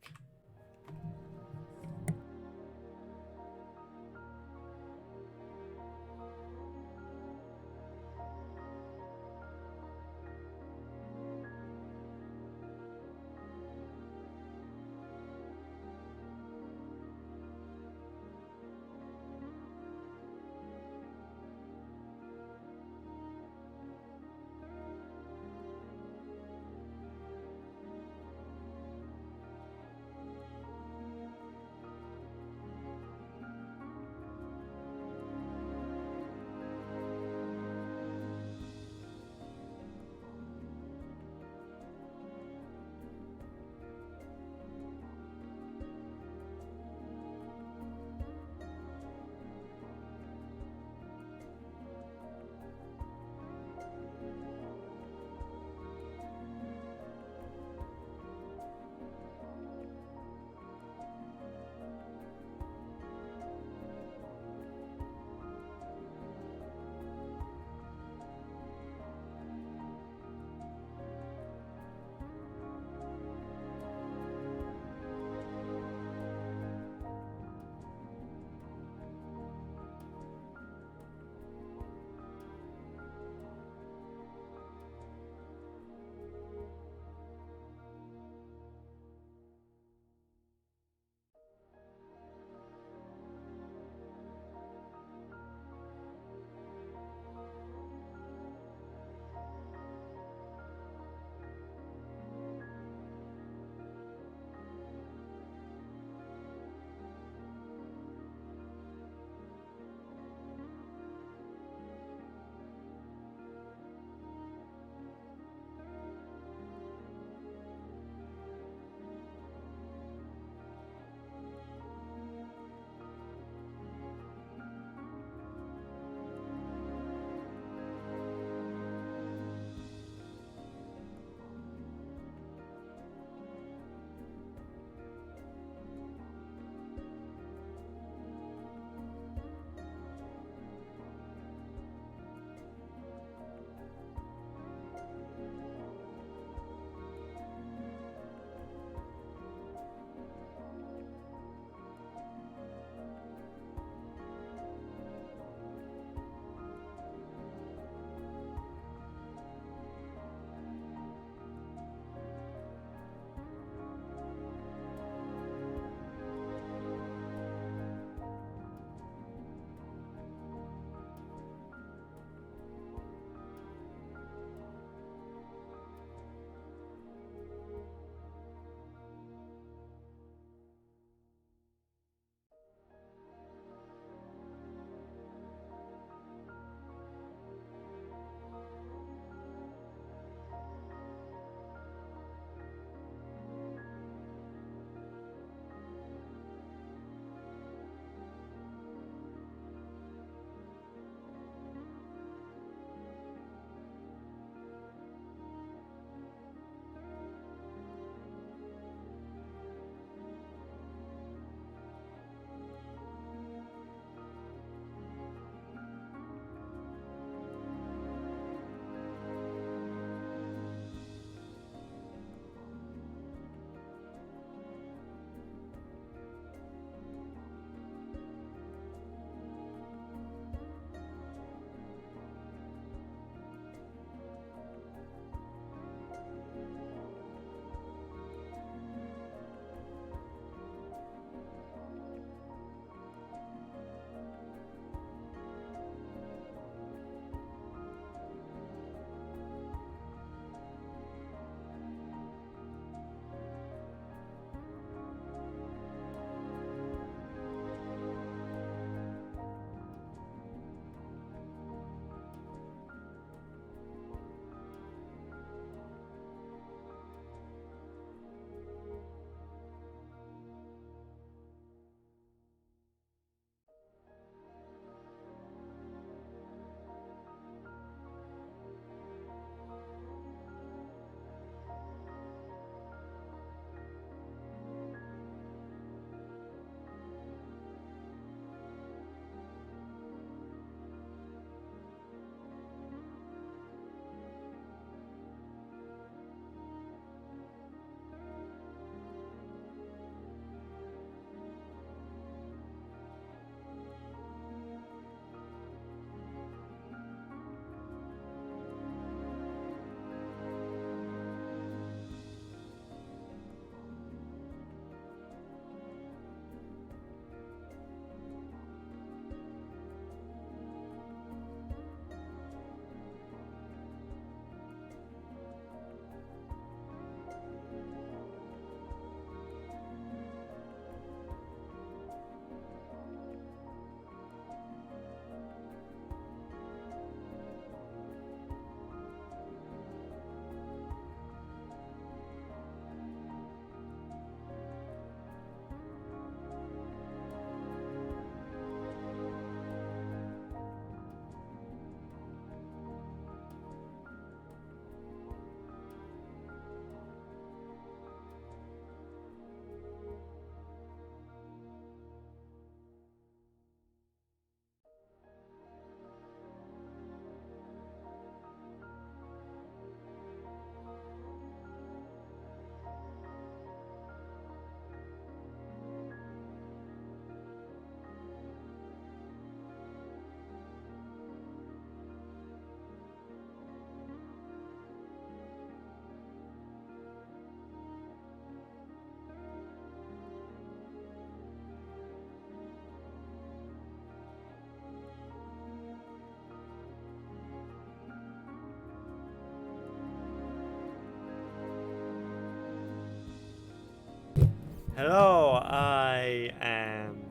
Hello, I am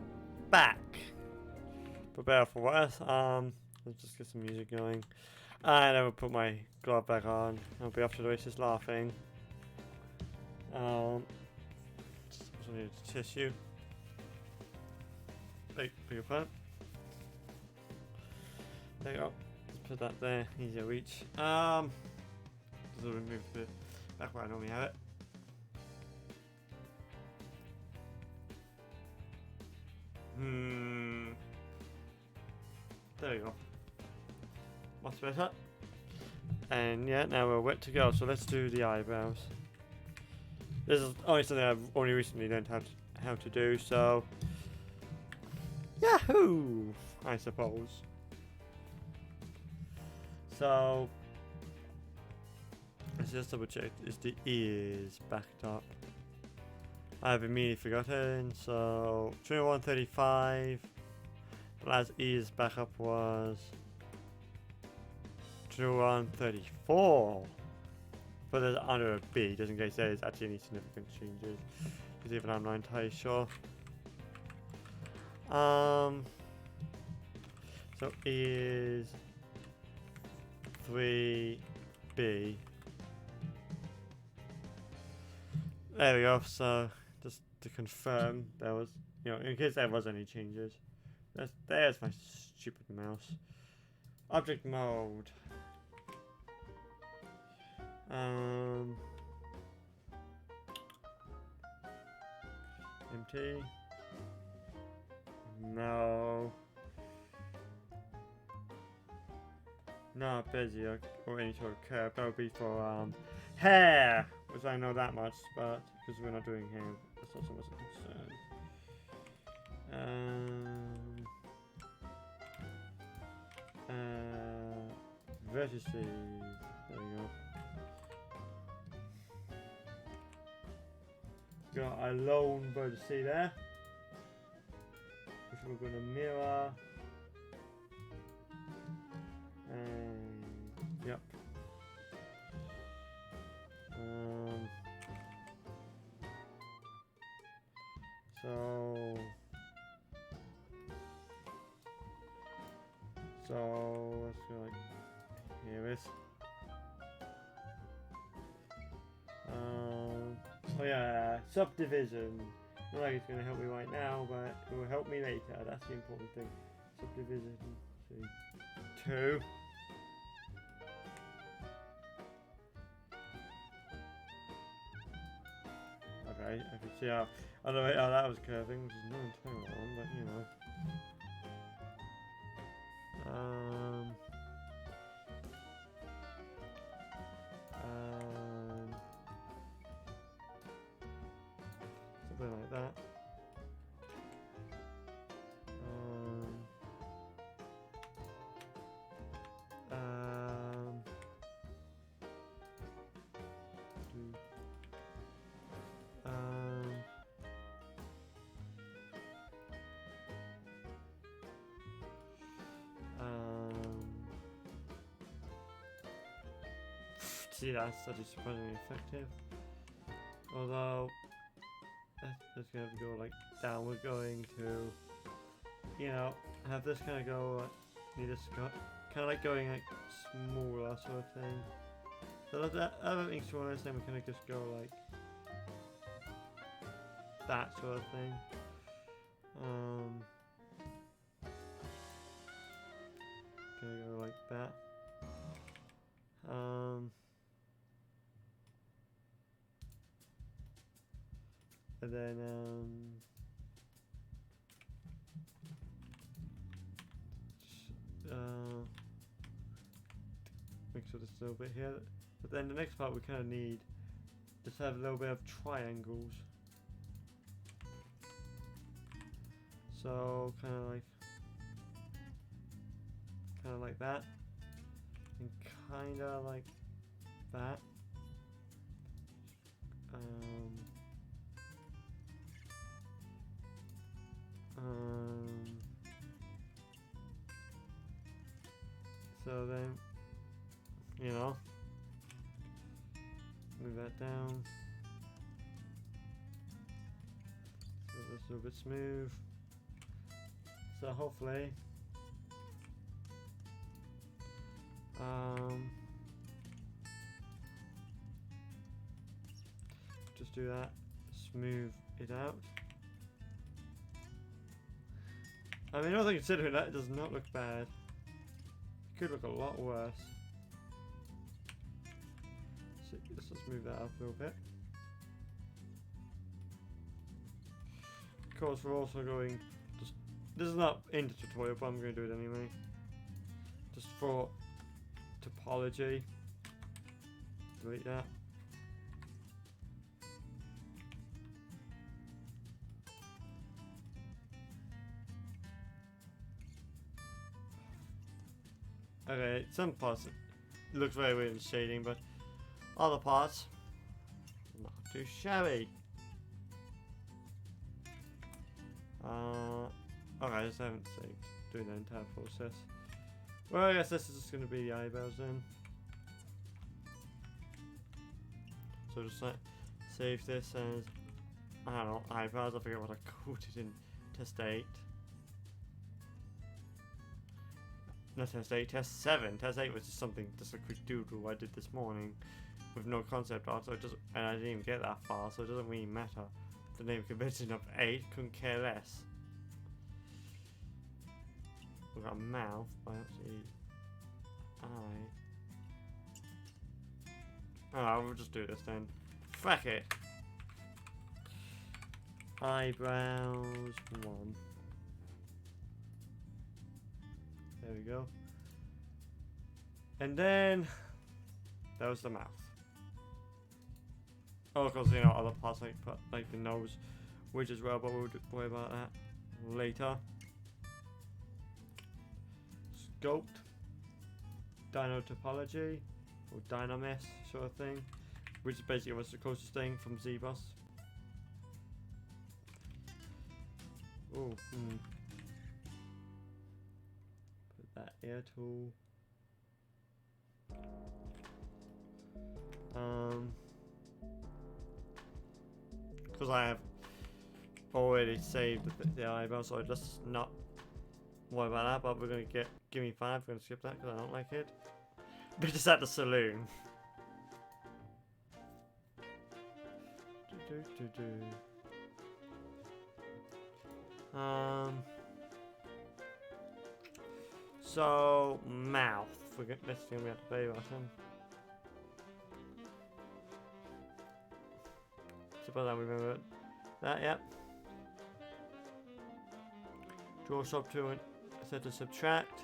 back. For better or for worse. Let's just get some music going. And I will put my glove back on. I'll be off to the races laughing. Just need a tissue. Big plant. There you go. Just put that there. Easier reach. Just a little bit, move a bit back where I normally have it. There you go. Much better. And yeah, now we're wet to go. So let's do the eyebrows. This is only something I've only recently learned how to do. So yahoo! I suppose. So let's just double check. Is the ears backed up? I've immediately forgotten. So 2135. The last ears backup was 2134. But there's under a B, just in case there's actually any significant changes. Because even I'm not entirely sure. So is 3B. There we go. So just to confirm, there was, in case there was any changes. There's my stupid mouse. Object mode. Empty. No. Not busy or any sort of curve. That would be for hair, which I know that much, but because we're not doing hair, that's not so much a concern. Vertices. There we go. Got a lone vertex there, which we're going to mirror. And yep. So let's go like here is. Oh yeah, subdivision. Not like it's going to help me right now, but it will help me later. That's the important thing. Subdivision. See. 2. Okay, I can see how. I don't know how that was curving, which is not entirely wrong, but you know. Something like that. See, that's actually surprisingly effective. Although, that's going to go like down. We're going to, have this kind of go. Need this kind of like going like smaller sort of thing. So that other thing smaller, then we kind of just go like that sort of thing. Gonna go like that. And then mix with this little bit here. But then the next part we kind of need just have a little bit of triangles. So kind of like that, and kind of like that. So then, move that down. this a little bit smooth. So hopefully, just do that, smooth it out. I mean, other considering that, it does not look bad. It could look a lot worse. So let's just move that up a little bit. Of course, we're also going. This is not in the tutorial, but I'm going to do it anyway. Just for topology. Delete that. Okay, some parts it looks very weird in shading, but other parts not too shabby. Okay, I just haven't saved doing the entire process. Well, I guess this is just going to be the eyebrows then. So just like save this as, I don't know, eyebrows. I forget what I called it in test 8. Not test 8, test 7. Test 8 was just something, just a quick doodle I did this morning with no concept art, so it doesn't, and I didn't even get that far, so it doesn't really matter. The name convention of 8, couldn't care less. We've got a mouth, but actually eye. Oh, we'll just do this then. Frack it. Eyebrows 1. There we go. And then that was the mouth. Oh, of course, you know, other parts like the nose, which as well, but we'll worry about that later. Sculpt, Dino topology, or Dynamis sort of thing, which is basically what's the closest thing from ZBoss. Oh, put that air tool. Because I have already saved the eyebrow, so let's not worry about that. But we're gonna give me 5. We're gonna skip that because I don't like it. We're just at the saloon. So mouth. This thing we have to play about him. Suppose I remember that. Yep. Draw sub to and set to subtract.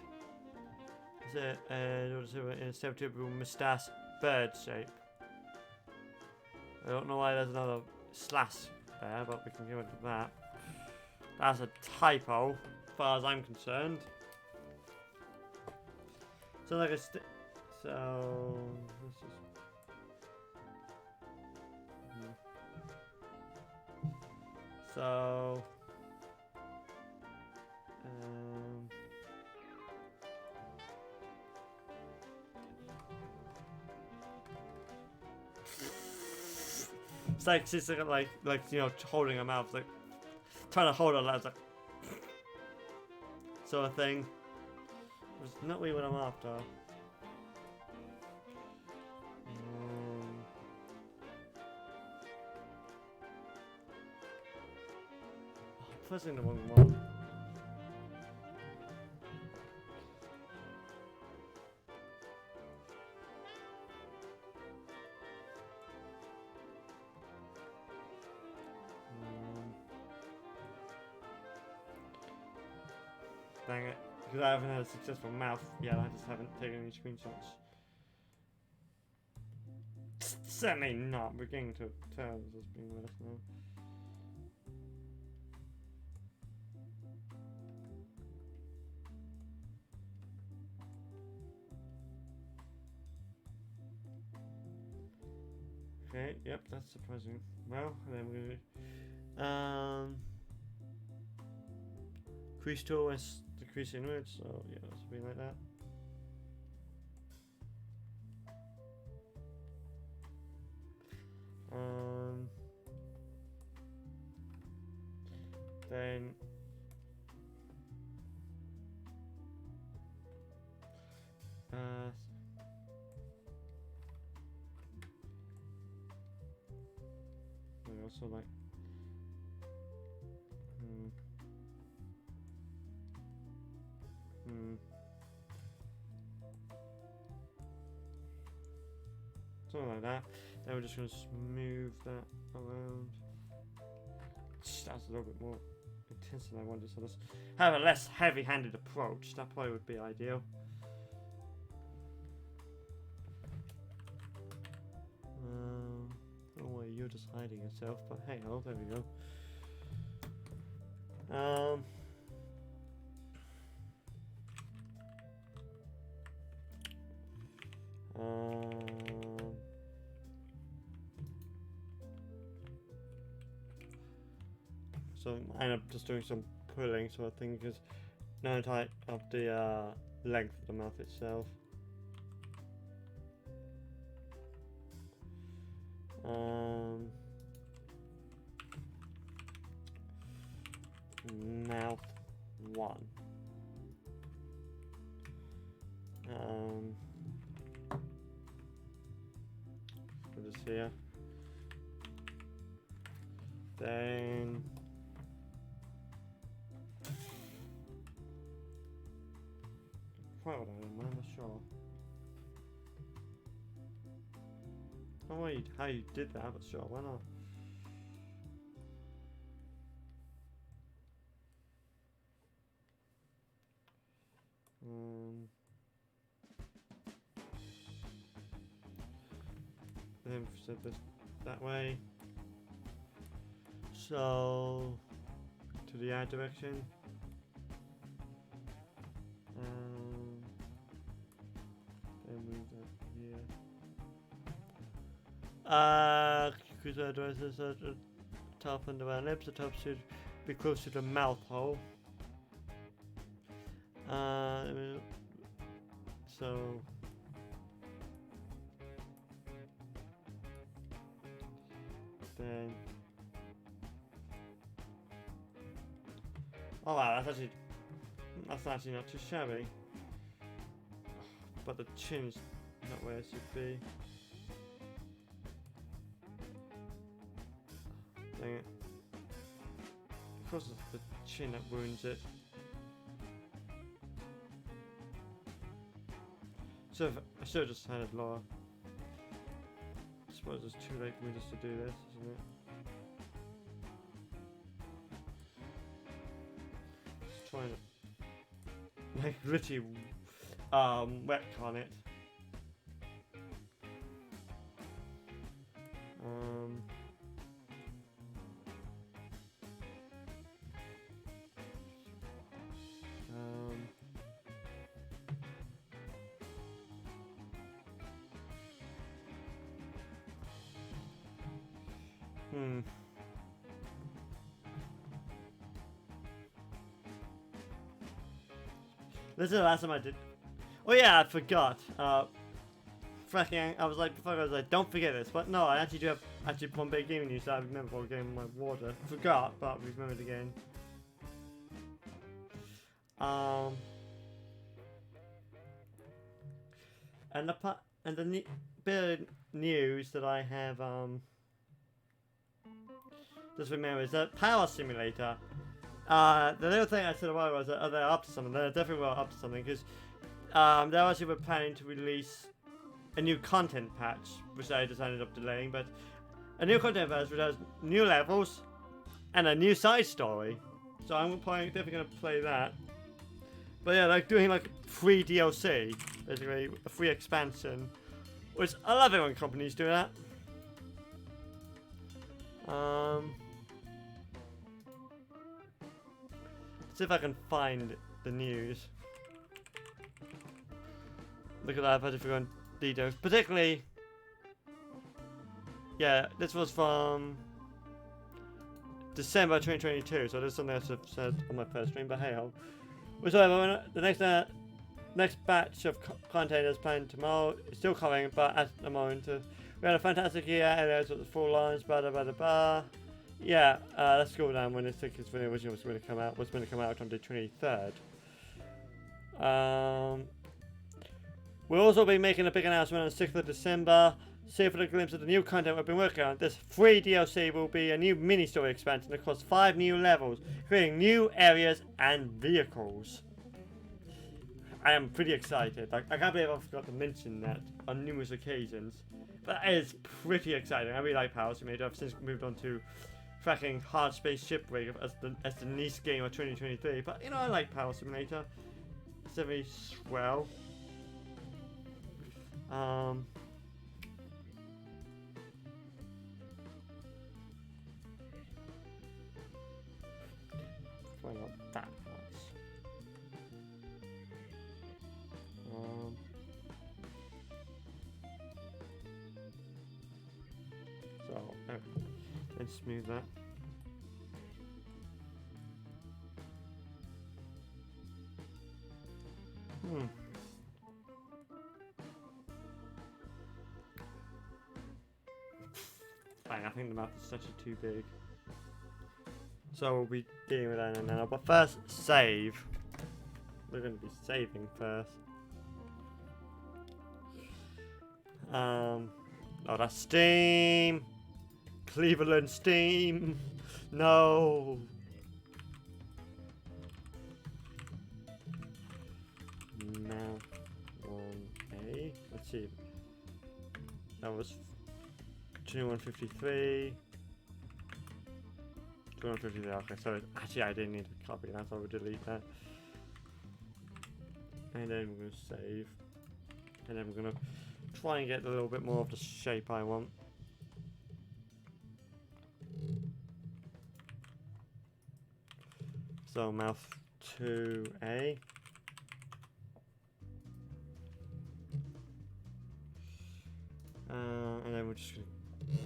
Is it in a stereotypical moustache bird shape? I don't know why there's another slash there, but we can go into that. That's a typo, as far as I'm concerned. So like a so let's just so it's like she's like you know, holding her mouth, like trying to hold her lips, like sort of thing. It's not really what I'm after. Pressing the wrong one. Dang it. Because I haven't had a successful mouth yet, I just haven't taken any screenshots. Certainly not. We're getting to tell this as being worse now. Okay, yep, that's surprising. Well, then we're crease tool is the crease inwards, so yeah, it's something like that. Then also like something like that. Then we're just going to smooth that around. That's a little bit more intense than I wanted, so let's have a less heavy-handed approach. That probably would be ideal. Oh wait, you're just hiding yourself, but hey, oh, there we go. So I end up just doing some pulling, so I think is no type of the length of the mouth itself. Mouth 1. Put this here. Then quite what I'm not sure. Oh wait, how you did that, but sure, why not? Then we set this that way. So to the eye direction. Then move that here. Because the addresses are top and around lips, the top should be close to the mouth hole. So then, oh wow, that's actually not too shabby. But the chin's not where it should be. Dang it. Of course it's the chin that wounds it. So I should have just had it lower. I suppose it's too late for me just to do this, isn't it? Just trying to like literally retcon it. This is the last time I did. Oh yeah, I forgot. Fracking. I was like, before I was like, don't forget this. But no, I actually do have one big gaming news that I remember while getting my water. I forgot, but we remembered again. And the bit of news that I have just remember is that Power Simulator. The little thing I said a while ago was that they're up to something. They're definitely well up to something because they actually were planning to release a new content patch, which they just ended up delaying. But a new content patch which has new levels and a new side story. So I'm definitely gonna play that. But yeah, like doing like free DLC, basically a free expansion, which I love it when companies do that. See if I can find the news. Look at that, if I forgot details. Particularly, yeah, this was from December 2022, so there's something else I've said on my first stream, but hey ho. Whatever, the next batch of content is planned tomorrow. It's still coming, but at the moment, we had a fantastic year, and there's the full lines, blah blah blah blah. yeah, let's go down when this ticket's when it was going to come out. Was going to come out on the 23rd. We'll also be making a big announcement on the 6th of December. See for a glimpse of the new content we've been working on. This free DLC will be a new mini-story expansion across 5 new levels, creating new areas and vehicles. I am pretty excited. Like, I can't believe I forgot to mention that on numerous occasions. But it is pretty exciting. I really like Power Simulator. I've since moved on to fucking Hard Space Shipwreck as the niche game of 2023. But, you know, I like Power Simulator. It's very swell. Why not that much? So, let's smooth that. Fine, I think the map is such too big. So we'll be dealing with that now. But first, save. We're going to be saving first. Oh, that's Steam. Cleveland Steam. No. Now 1A. Let's see. That was 2153. 253. Okay, so actually I didn't need to copy that, so we'll delete that. And then we're going to save. And then we're going to try and get a little bit more of the shape I want. So mouth 2A. And then we're just going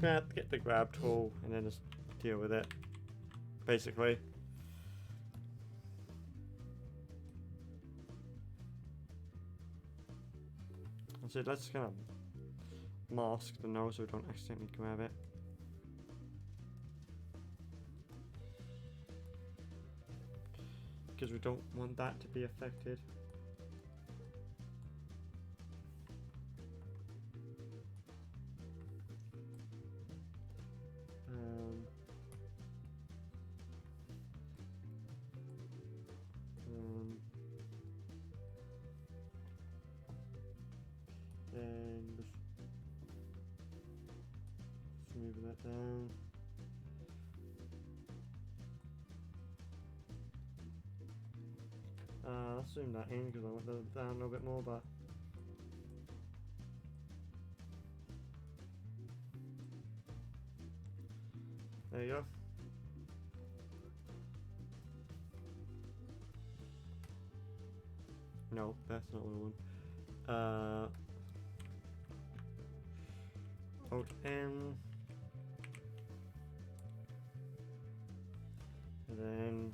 to get the grab tool and then just deal with it. Basically. So let's kind of mask the nose so we don't accidentally grab it. Because we don't want that to be affected. And just moving that down. I'll zoom that in because I want that down a little bit more, but there you go. No, that's not what I want. Alt M, and then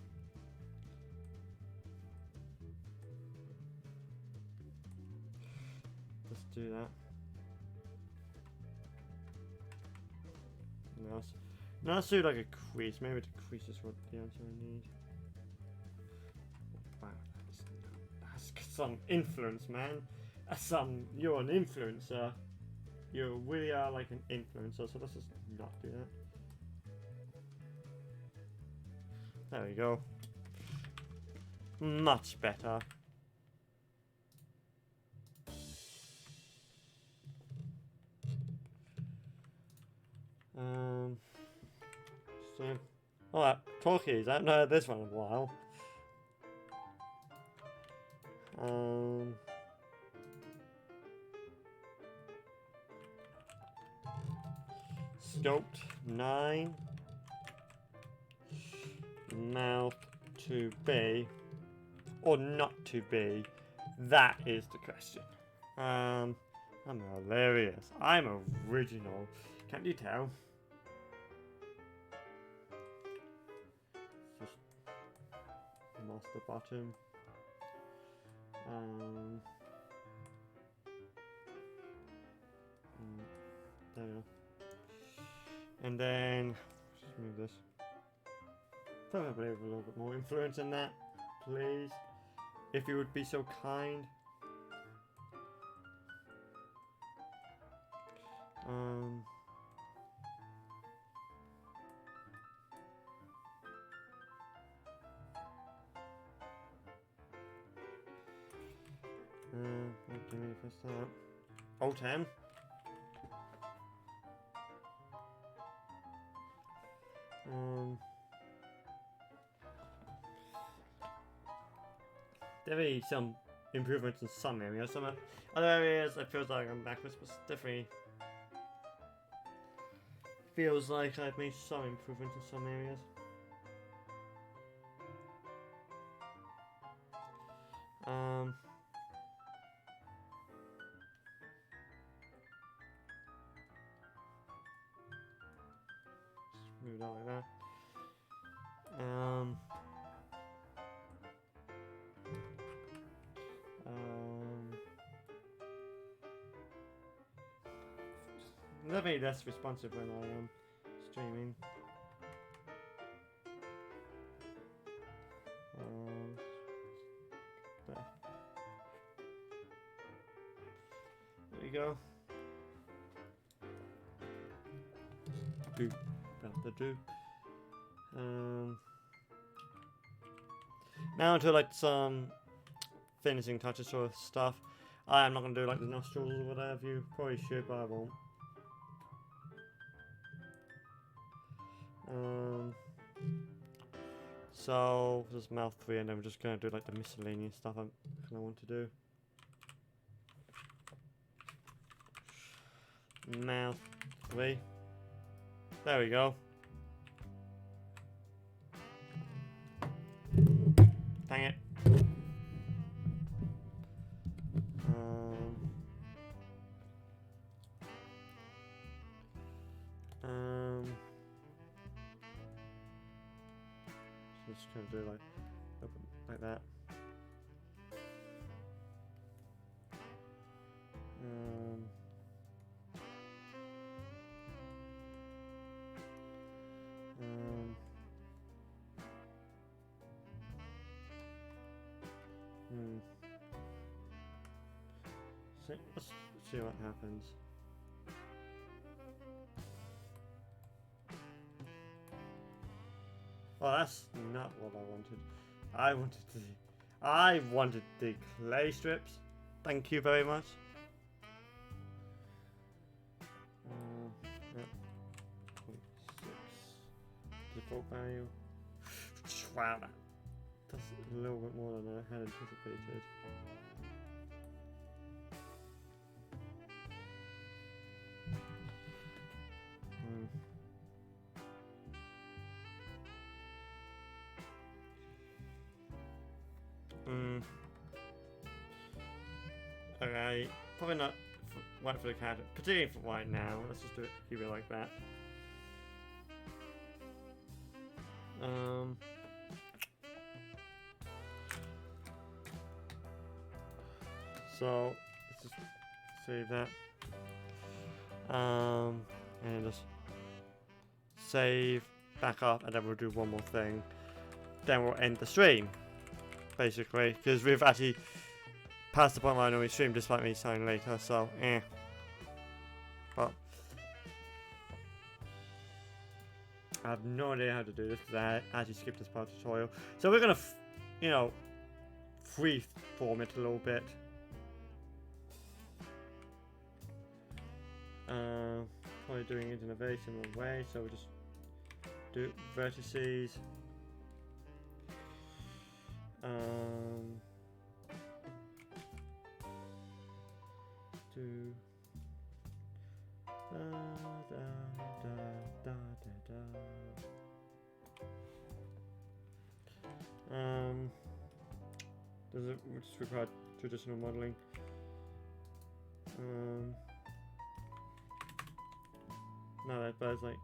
let's do that. Now let's do like a crease. Maybe the crease is what the answer I need. Wow, that's some influence, man. You're an influencer. You really are like an influencer, so let's just not do that. There we go. Much better. So, alright, talkies. I haven't heard this one in a while. Sculpt 9. Mouth to be or not to be? That is the question. I'm hilarious. I'm original. Can't you tell? Just mask the bottom. There we go. And then just move this. Probably with a little bit more influence in that, please. If you would be so kind. Give me the first time. Alt M. There may be some improvements in some areas. Some other areas it feels like I'm backwards, but definitely feels like I've made some improvements in some areas. Just move it out like that. Definitely less responsive when I am streaming. There we go. Do about the do. Now to like some finishing touches sort of stuff. I am not gonna do like the nostrils or whatever. You probably should, but I won't. So just mouth 3, and then we're just gonna do like the miscellaneous stuff I kind of want to do. Mouth 3. There we go. Dang it. Just gonna do like that. Let's see what happens. Oh, that's not what I wanted. I wanted the clay strips. Thank you very much. Yep. 0.6 default value. Wow, that's a little bit more than I had anticipated. Okay, probably not white for the character, particularly for white now. Let's just do it, keep it like that. So let's just save that. And just save, back up, and then we'll do one more thing. Then we'll end the stream, basically, because we've actually passed the point where I normally stream, despite me starting later. So, but I have no idea how to do this because I actually skipped this part of the tutorial. So we're gonna, you know, free-form it a little bit. Probably doing it in a very similar way. So we'll just do vertices. Does it just require traditional modeling? No, that but it's like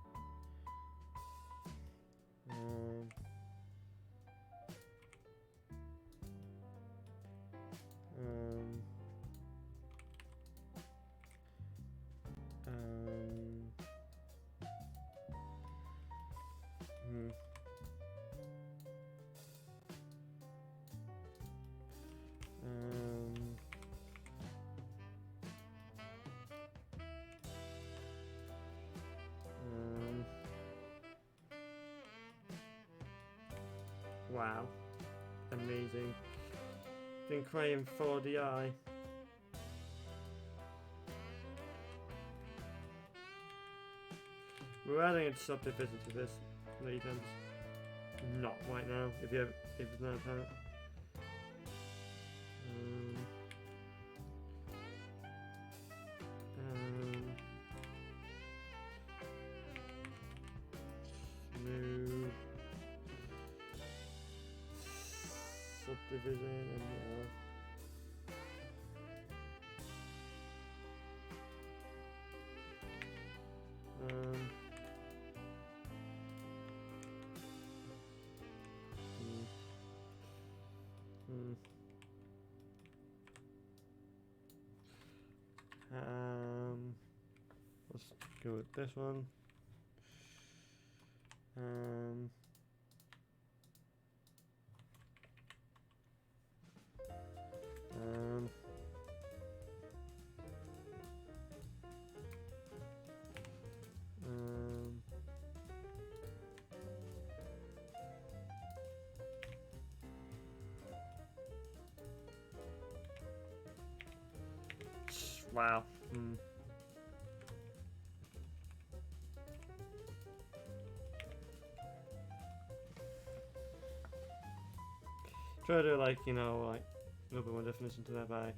Wow. Amazing. Been crying for the eye. We're adding a subdivision to this later. Not right now, if it's not apparent. Move subdivision and let's go with this one. Wow. Try to do like, you know, like a little bit more definition to that, but I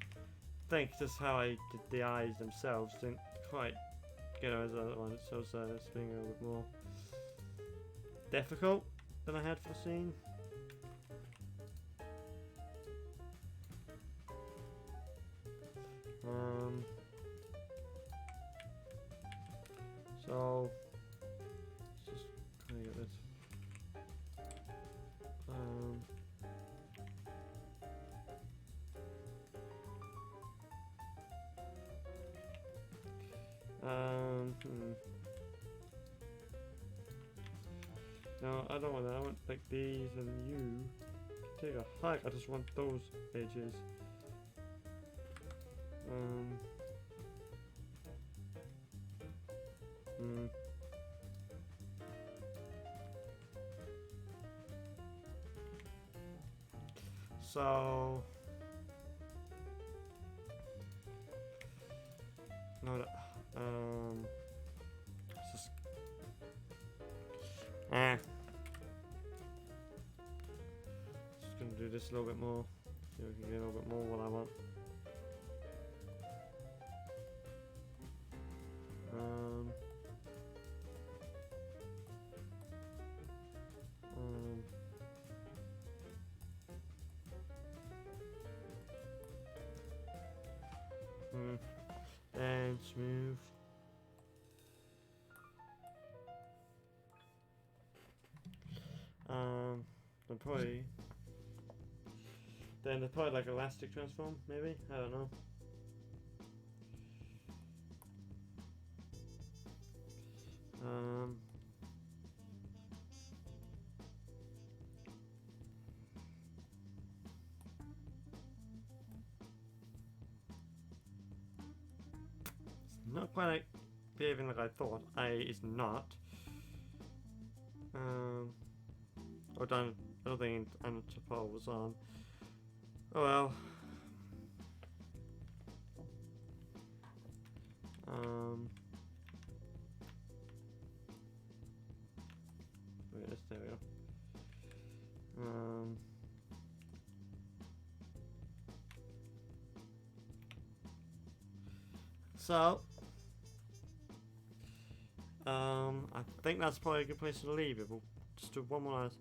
think just how I did the eyes themselves didn't quite get over the other one, so it's being a little bit more difficult than I had foreseen. So let's just kind of get this. No, I don't want that. I want like these, and you take a hike. I just want those edges. So no, it's just just gonna do this a little bit more, so we can get a little bit more what I want. And smooth. They're probably like elastic transform, maybe? I don't know. Not quite like behaving like I thought. It's not. I don't think Anatopol was on. Oh well. Yes, there we go. So I think that's probably a good place to leave it. We'll just do one more last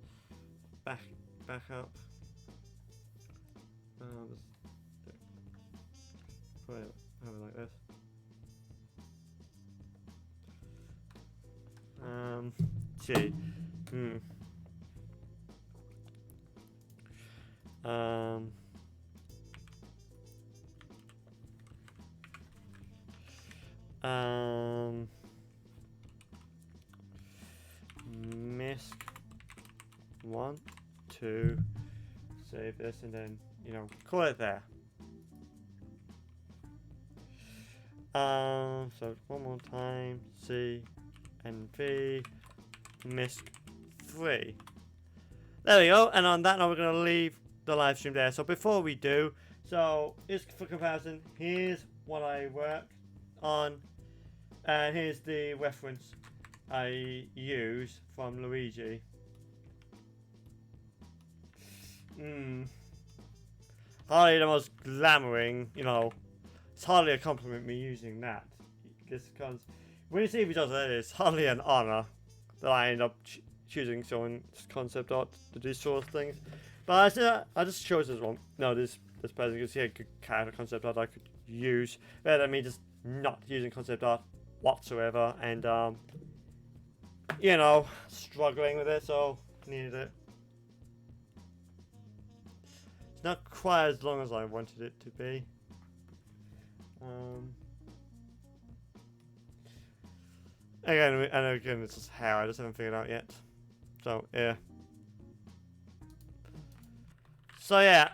back up. Probably have it like this. Gee. Misc 1, 2, save this, and then, you know, call it there. So one more time, C and V, Misc 3. There we go. And on that note, we're going to leave the live stream there. So before we do, so just for comparison, here's what I work on. And here's the reference I use from Luigi. Hardly the most glamoring, you know. It's hardly a compliment me using that. Just because when you see videos like this, it's hardly an honor that I end up choosing someone's concept art to do sort of things. But I just chose this one. No, this person, because he had good kind of concept art I could use. Better than me just not using concept art whatsoever. And, you know, struggling with it, so needed it. It's not quite as long as I wanted it to be. Again, it's just how I just haven't figured out yet. So yeah. So yeah.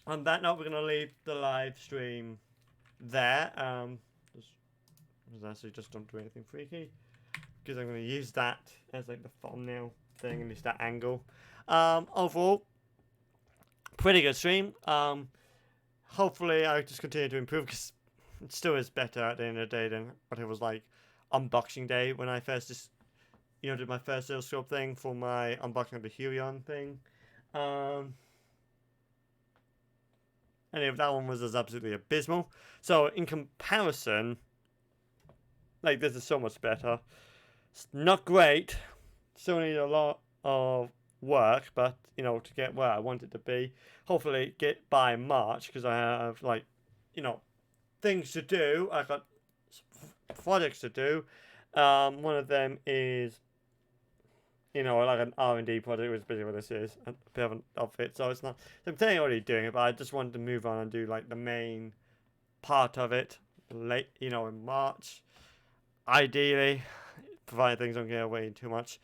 On that note, we're gonna leave the live stream there. Actually, just don't do anything freaky because I'm gonna use that as like the thumbnail thing and just that angle. Overall, pretty good stream. Hopefully, I just continue to improve because it still is better at the end of the day than what it was like unboxing day when I first just, you know, did my first little sculpt thing for my unboxing of the Helion thing. Anyway, that one was just absolutely abysmal. So in comparison, like this is so much better. It's not great. Still need a lot of work, but you know, to get where I want it to be. Hopefully get by March because I have like, you know, things to do. I've got projects to do. One of them is, you know, like an R&D project, which is basically what this is, a bit of an outfit. So it's not. So I'm technically already doing it, but I just wanted to move on and do like the main part of it late, you know, in March. Ideally, provided things don't get away too much.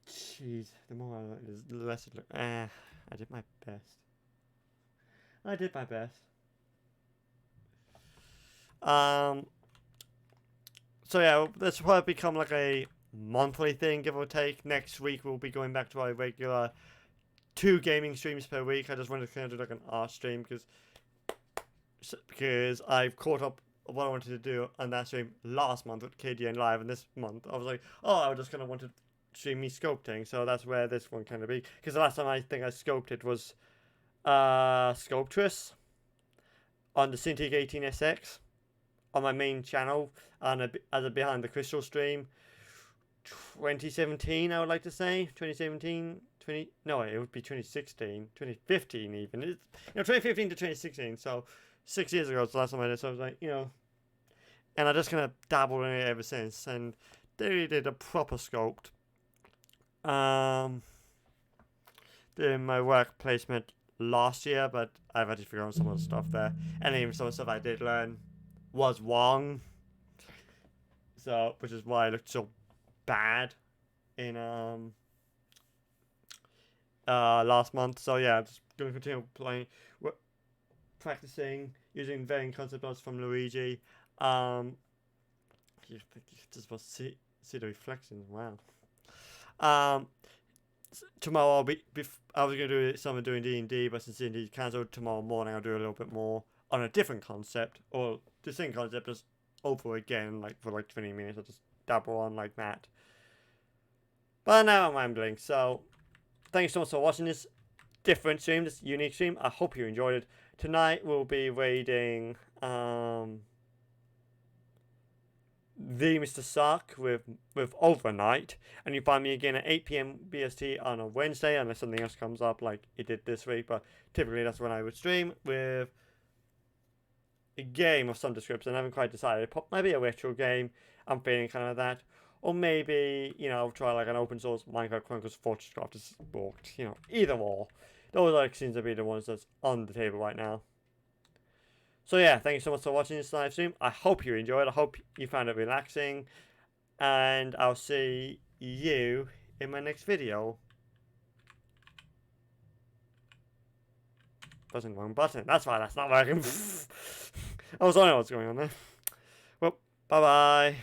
Jeez, the more I look, the less it look. I did my best. I did my best. So yeah, this will probably become like a monthly thing, give or take. Next week we'll be going back to our regular 2 gaming streams per week. I just wanted to kind of do like an art stream because I've caught up what I wanted to do on that stream last month with KDN Live, and this month I was like, oh, I just kind of wanted to stream me sculpting, so that's where this one kind of be. Because the last time I think I sculpted was Sculptress on the Cintiq 18SX on my main channel as a behind the crystal stream. 2017, I would like to say 2017. No, it would be 2016, 2015 even. It's, you know, 2015 to 2016. So 6 years ago was the last time I did. So I was like, you know, and I just kind of dabbled in it ever since. And they did a proper sculpt. Doing my work placement last year, but I've had to figure out some of the stuff there, and even some of the stuff I did learn was wrong. So, which is why I looked so bad in last month. So yeah, I'm just gonna continue playing, practicing using varying concept arts from Luigi. You just must see the reflections. Wow. Tomorrow I'll I was gonna do some doing D&D, but since D&D cancelled, tomorrow morning I'll do a little bit more on a different concept, or the same concept just over again, like for like 20 minutes. I'll just dabble on like that. But now I'm rambling, so thanks so much for watching this different stream, this unique stream. I hope you enjoyed it. Tonight we'll be raiding the Mr. Sark with Overnight, and you find me again at 8 PM BST on a Wednesday, unless something else comes up like it did this week, but typically that's when I would stream with a game of some description. I haven't quite decided. Maybe a retro game, I'm feeling kind of that, or maybe, you know, try like an open source Minecraft Chronicles Fortress Craft is booked, you know, either or. Those like seems to be the ones that's on the table right now. So yeah, thank you so much for watching this live stream. I hope you enjoyed. I hope you found it relaxing. And I'll see you in my next video. Pressing the wrong button. That's why that's not working. I was wondering what's going on there. Well, bye-bye.